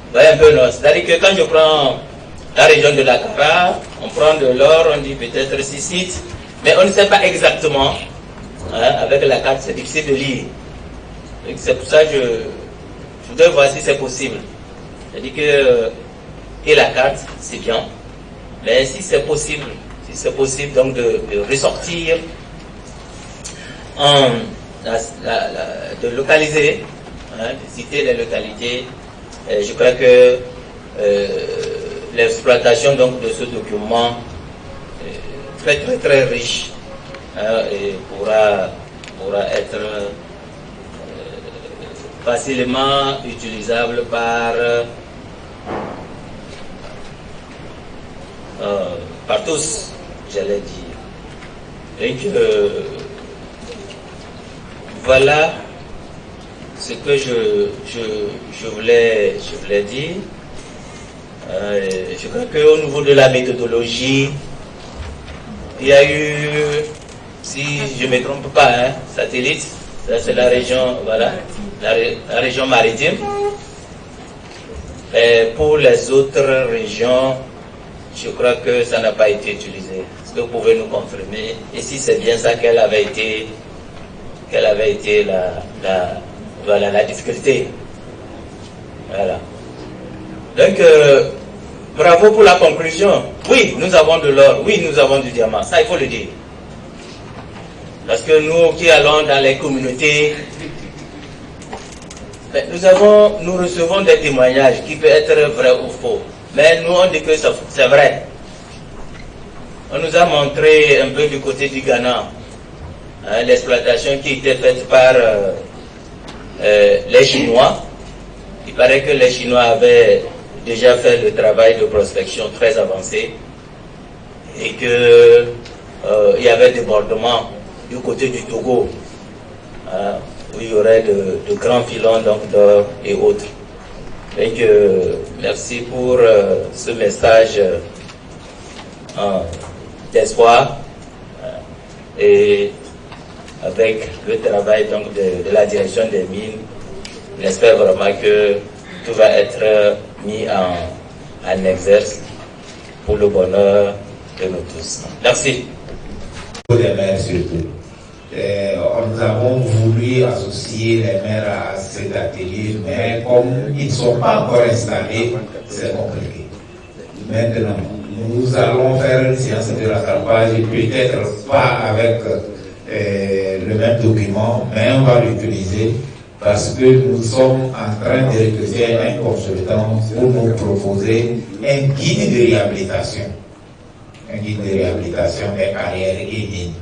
Vous voyez un peu, non? C'est-à-dire que quand je prends la région de la Cara, on prend de l'or, on dit peut-être 6 sites, mais on ne sait pas exactement. Avec la carte, c'est difficile de lire. C'est pour ça que je voudrais voir si c'est possible. C'est-à-dire que et la carte, c'est bien, mais si c'est possible donc de ressortir, de localiser, de citer les localités, je crois que l'exploitation donc de ce document très très très riche et pourra être facilement utilisable par tous, j'allais dire. Donc voilà ce que je voulais dire. Je crois qu'au niveau de la méthodologie, il y a eu, si je ne me trompe pas, satellite, ça c'est la région, voilà, la région maritime. Et pour les autres régions, je crois que ça n'a pas été utilisé. Est-ce que vous pouvez nous confirmer? Et si c'est bien ça, quelle avait été la difficulté? Voilà. Donc, bravo pour la conclusion. Oui, nous avons de l'or. Oui, nous avons du diamant. Ça, il faut le dire. Parce que nous qui allons dans les communautés, nous recevons des témoignages qui peuvent être vrais ou faux. Mais nous, on dit que c'est vrai. On nous a montré un peu du côté du Ghana, l'exploitation qui était faite par les Chinois. Il paraît que les Chinois avaient déjà fait le travail de prospection très avancé et que il y avait débordement du côté du Togo, où il y aurait de grands filons d'or et autres. Donc, merci pour ce message d'espoir et avec le travail donc de la direction des mines, j'espère vraiment que tout va être mis en exerce pour le bonheur de nous tous. Merci. Des maires surtout. Nous avons voulu associer les maires à cet atelier, mais comme ils ne sont pas encore installés, c'est compliqué. Maintenant, nous allons faire une séance de rattrapage, peut-être pas avec le même document, mais on va l'utiliser parce que nous sommes en train de recruter un consultant pour nous proposer un guide de réhabilitation. Un guide de réhabilitation des carrières et mines.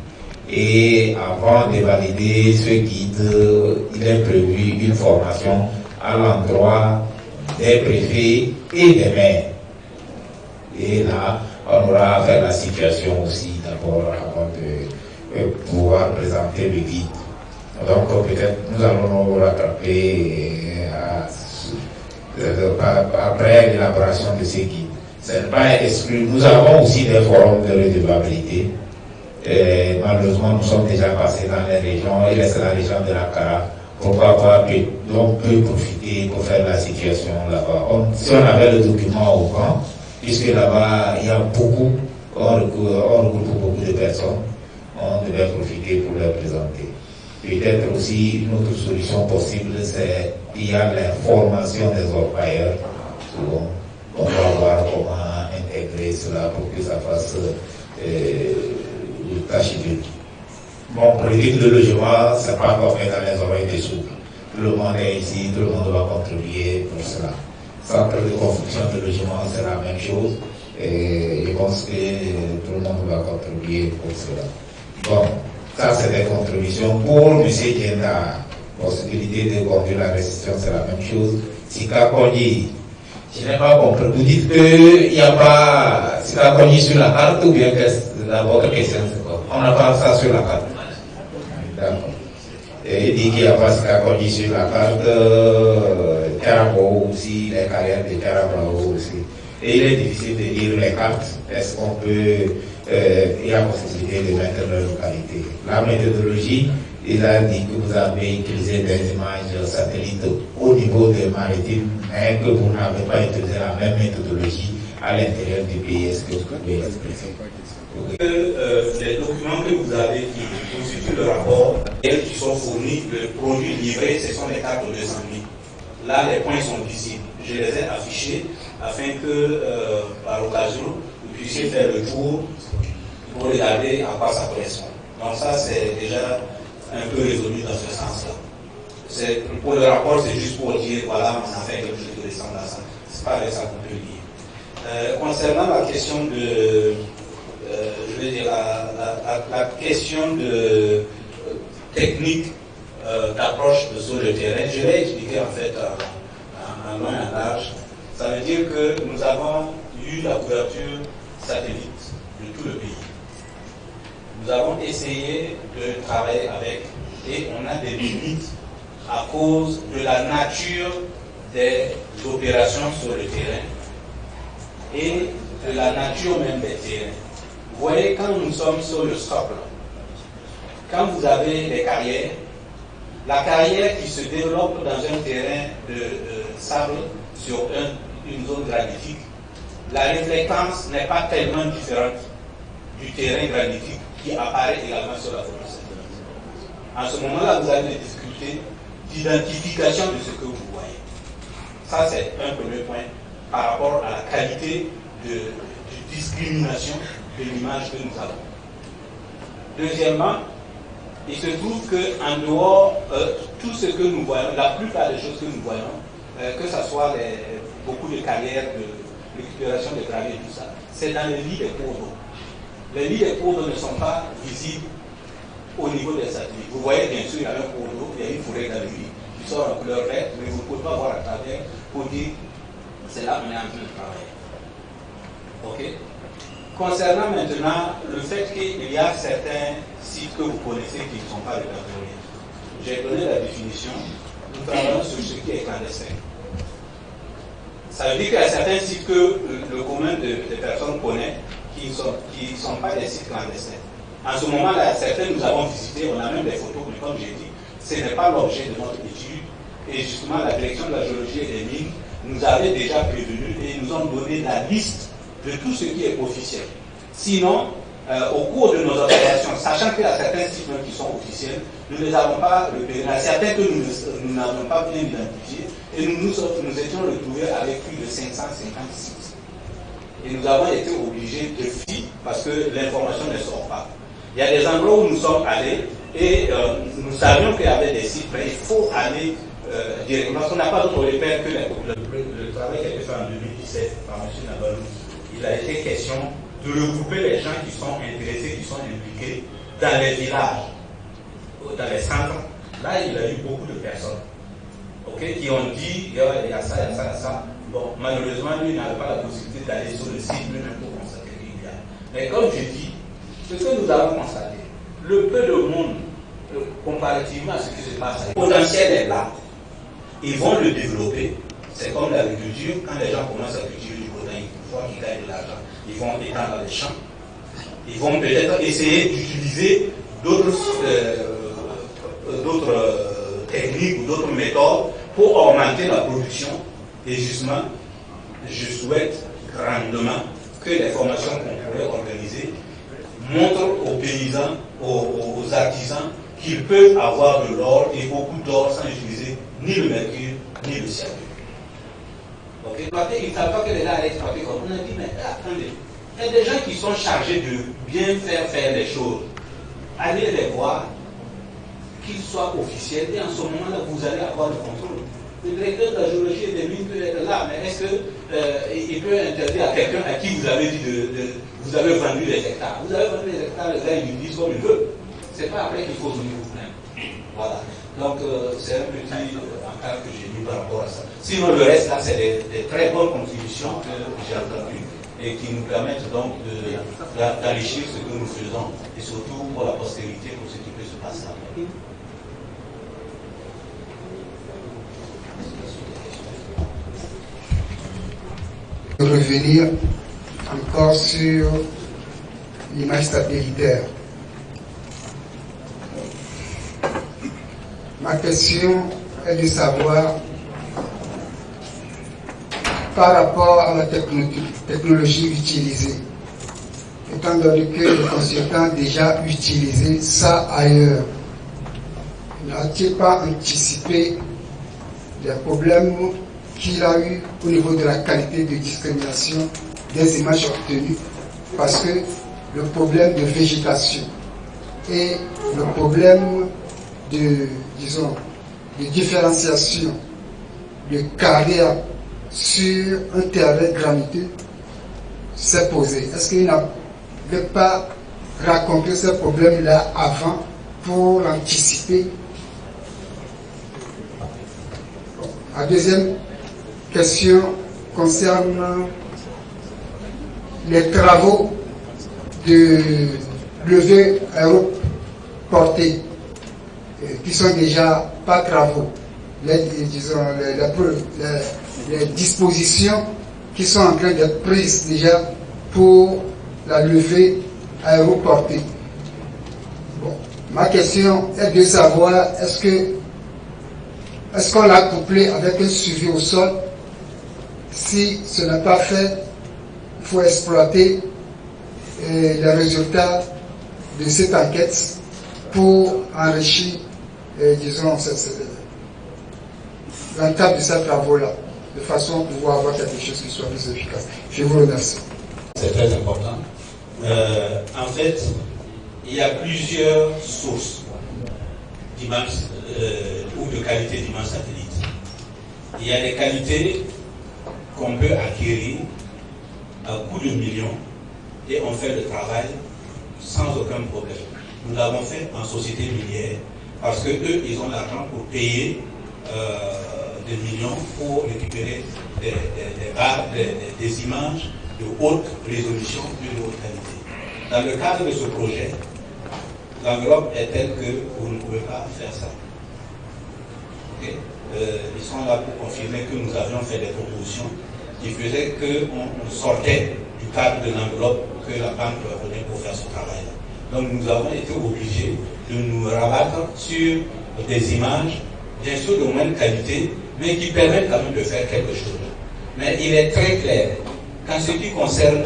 Et avant de valider ce guide, il est prévu une formation à l'endroit des préfets et des maires. Et là, on aura à faire la situation aussi d'abord avant de pouvoir présenter le guide. Donc peut-être nous allons nous rattraper après l'élaboration de ces guides. Ce n'est pas exclu. Nous avons aussi des forums de redevabilité. Malheureusement, nous sommes déjà passés dans les régions. Il reste la région de la Cara pourquoi pas que l'on peut profiter pour faire la situation là-bas. Si on avait le document au camp, puisque là-bas il y a beaucoup, on regroupe beaucoup de personnes, on devait profiter pour leur présenter. Peut-être aussi une autre solution possible, c'est qu'il y a l'information des orpailleurs. On va voir comment intégrer cela pour que ça fasse le tâche de. Bon, politique de logement, c'est pas comme dans les oreilles des sourds. Tout le monde est ici, tout le monde va contribuer pour cela. Centre de construction de logement, c'est la même chose. Et je pense que tout le monde va contribuer pour cela. Bon, ça c'est des contributions. Pour M. Dienda, possibilité de conduire la restitution, c'est la même chose. Sika Konyi, je n'ai pas compris. Vous dites qu'il n'y a pas Sika Konyi sur la carte ou bien que votre question c'est quoi? On n'a pas ça sur la carte. D'accord. Et il dit qu'il n'y a pas Sika Konyi sur la carte, Karamo aussi, les carrières de Karamo aussi. Et il est difficile de lire les cartes. Est-ce qu'on peut, il y a possibilité de mettre leur localité. La méthodologie, il a dit que vous avez utilisé des images satellites au niveau des maritimes, mais que vous n'avez pas utilisé la même méthodologie à l'intérieur du pays. Est-ce que vous pouvez expliquer? Les documents que vous avez qui constituent le rapport, et qui sont fournis, le produit livré, ce sont les cartes de 200 000. Là, les points sont visibles. Je les ai affichés afin que, par occasion, vous puissiez faire le tour pour regarder à quoi ça correspond. Donc ça, c'est déjà un peu résolu dans ce sens-là. Pour le rapport, c'est juste pour dire, voilà, on a fait quelque chose de descendre à ça. C'est pas avec ça qu'on peut lier. Concernant la question de, je vais dire, la question de technique d'approche sur le terrain, je l'ai expliqué en fait en long et en large. Ça veut dire que nous avons eu la couverture satellite de tout le pays. Nous avons essayé de travailler avec et on a des limites à cause de la nature des opérations sur le terrain et de la nature même des terrains. Vous voyez, quand nous sommes sur le socle, quand vous avez les carrières, la carrière qui se développe dans un terrain de sable sur une zone granitique, la réfléquence n'est pas tellement différente du terrain granitique qui apparaît également sur la formation. En ce moment-là, vous avez des difficultés d'identification de ce que vous voyez. Ça, c'est un premier point par rapport à la qualité de discrimination de l'image que nous avons. Deuxièmement, il se trouve qu'en dehors, tout ce que nous voyons, la plupart des choses que nous voyons, que ce soit beaucoup de carrières de récupération de gravier et tout ça, c'est dans les lits des cours d'eau. Les lits des cours d'eau ne sont pas visibles au niveau des satellites. Vous voyez bien sûr, il y a un cours d'eau, il y a une forêt dans le lit qui sort en couleur verte, mais vous ne pouvez pas voir à travers pour dire c'est là qu'on est en train de travailler. Ok? Concernant maintenant le fait qu'il y a certains sites que vous connaissez qui ne sont pas répertoriés, j'ai donné la définition, nous travaillons sur ce qui est clandestin. Ça veut dire qu'il y a certains sites que le commun des personnes connaît qui ne sont pas des sites clandestins. En ce moment-là, certains nous avons visités, on a même des photos, mais comme j'ai dit, ce n'est pas l'objet de notre étude. Et justement, la direction de la géologie et des mines nous avait déjà prévenu et nous ont donné la liste de tout ce qui est officiel. Sinon, au cours de nos opérations, sachant qu'il y a certains sites qui sont officiels, nous ne les avons pas repérés. Il y a certains que nous n'avons pas bien identifiés et nous étions retrouvés avec plus de 550 sites. Et nous avons été obligés de fuir parce que l'information ne sort pas. Il y a des endroits où nous sommes allés et nous savions qu'il y avait des sites, mais il faut aller directement. Parce qu'on n'a pas d'autre repère que le travail qui a été fait en 2017 par M. Nabalou. Il a été question de regrouper les gens qui sont intéressés, qui sont impliqués dans les villages, dans les centres. Là, il a eu beaucoup de personnes qui ont dit il y a ça, il y a ça, il y a ça. Bon, malheureusement, lui n'avait pas la possibilité d'aller sur le site lui-même pour constater qu'il y a. Mais comme je dis, ce que nous avons constaté, le peu de monde, comparativement à ce qui se passe, le potentiel est là. Ils vont le développer. C'est comme l'agriculture, quand les gens commencent à cultiver du coton, une fois qu'ils gagnent de l'argent, ils vont étendre les champs. Ils vont peut-être essayer d'utiliser d'autres techniques techniques ou d'autres méthodes pour augmenter la production. Et justement, je souhaite grandement que les formations qu'on pourrait organiser montrent aux paysans, aux artisans, qu'ils peuvent avoir de l'or et beaucoup d'or sans utiliser ni le mercure ni le ciel. Okay. Ils ne savent pas que les gars allaient exploiter comme on a dit, mais attendez, il y a des gens qui sont chargés de bien faire les choses. Allez les voir, qu'ils soient officiels, et en ce moment-là, vous allez avoir le contrôle. Le directeur de la géologie et des mines peut être là, mais est-ce qu'il peut interdire à quelqu'un à qui vous avez dit vous avez vendu les hectares? Vous avez vendu les hectares, les gars, ils lui disent comme ils veulent. C'est pas après qu'il faut venir vous plaindre. Voilà. Donc, c'est un petit encart que j'ai mis par rapport à ça. Sinon, le reste, là, c'est des très bonnes contributions que j'ai entendues et qui nous permettent donc d'enrichir ce que nous faisons et surtout pour la postérité, pour ce qui peut se passer après. Revenir encore sur l'image satellitaire. Ma question est de savoir, par rapport à la technologie utilisée, étant donné que le consultant a déjà utilisé ça ailleurs, n'a-t-il pas anticipé les problèmes qu'il a eu au niveau de la qualité de discrimination des images obtenues? Parce que le problème de végétation et le problème de différenciation de carrière sur un terrain graniteux s'est posé. Est-ce qu'il n'avait pas raconté ce problème-là avant pour l'anticiper? La deuxième question concerne les travaux de levée aéroportée qui sont déjà pas travaux, les dispositions qui sont en train d'être prises déjà pour la levée aéroportée. Bon, ma question est de savoir est-ce qu'on l'a couplé avec un suivi au sol? Si ce n'est pas fait, il faut exploiter les résultats de cette enquête pour enrichir, l'entame de ces travaux-là, de façon à pouvoir avoir quelque chose qui soit plus efficace. Je vous remercie. C'est très important. En fait, il y a plusieurs sources d'images ou de qualité d'images satellites. Il y a des qualités qu'on peut acquérir à coût de millions et on fait le travail sans aucun problème. Nous l'avons fait en société minière parce que eux, ils ont l'argent pour payer des millions pour récupérer des images de haute résolution et de haute qualité. Dans le cadre de ce projet, l'enveloppe est telle que vous ne pouvez pas faire ça. Okay? Ils sont là pour confirmer que nous avions fait des propositions qui faisaient qu'on sortait du cadre de l'enveloppe que la banque donnait pour faire ce travail-là. Donc nous avons été obligés de nous rabattre sur des images, bien sûr de moindre qualité, mais qui permettent quand même de faire quelque chose. Mais il est très clair qu'en ce qui concerne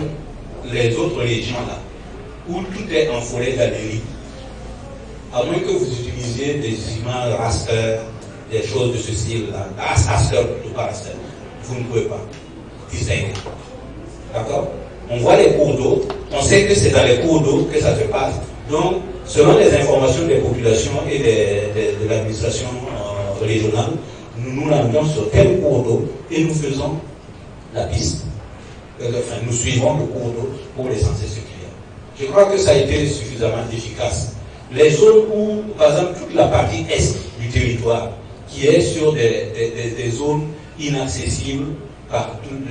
les autres régions là, où tout est en forêt galerie, à moins que vous utilisiez des images raster, des choses de ce style-là, raster plutôt pas raster, vous ne pouvez pas distinguer. D'accord? On voit les cours d'eau, on sait que c'est dans les cours d'eau que ça se passe. Donc, selon les informations des populations et de l'administration régionale, nous l'amenons sur tel cours d'eau et nous faisons la piste. Enfin, nous suivons le cours d'eau pour l'essentiel ce qu'il y a. Je crois que ça a été suffisamment efficace. Les zones où, par exemple, toute la partie est du territoire, qui est sur des zones inaccessibles,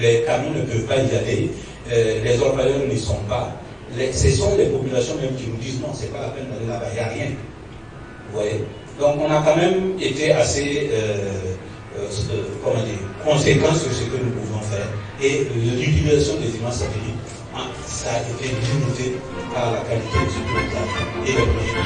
les camions ne peuvent pas y aller, les orpailleurs n'y sont pas. Ce sont les populations même qui nous disent non, c'est pas la peine d'aller là-bas, il n'y a rien. Vous voyez? Donc on a quand même été assez conséquents sur ce que nous pouvons faire. Et l'utilisation des images satellites, ça a été limité par la qualité du spectacle et le projet.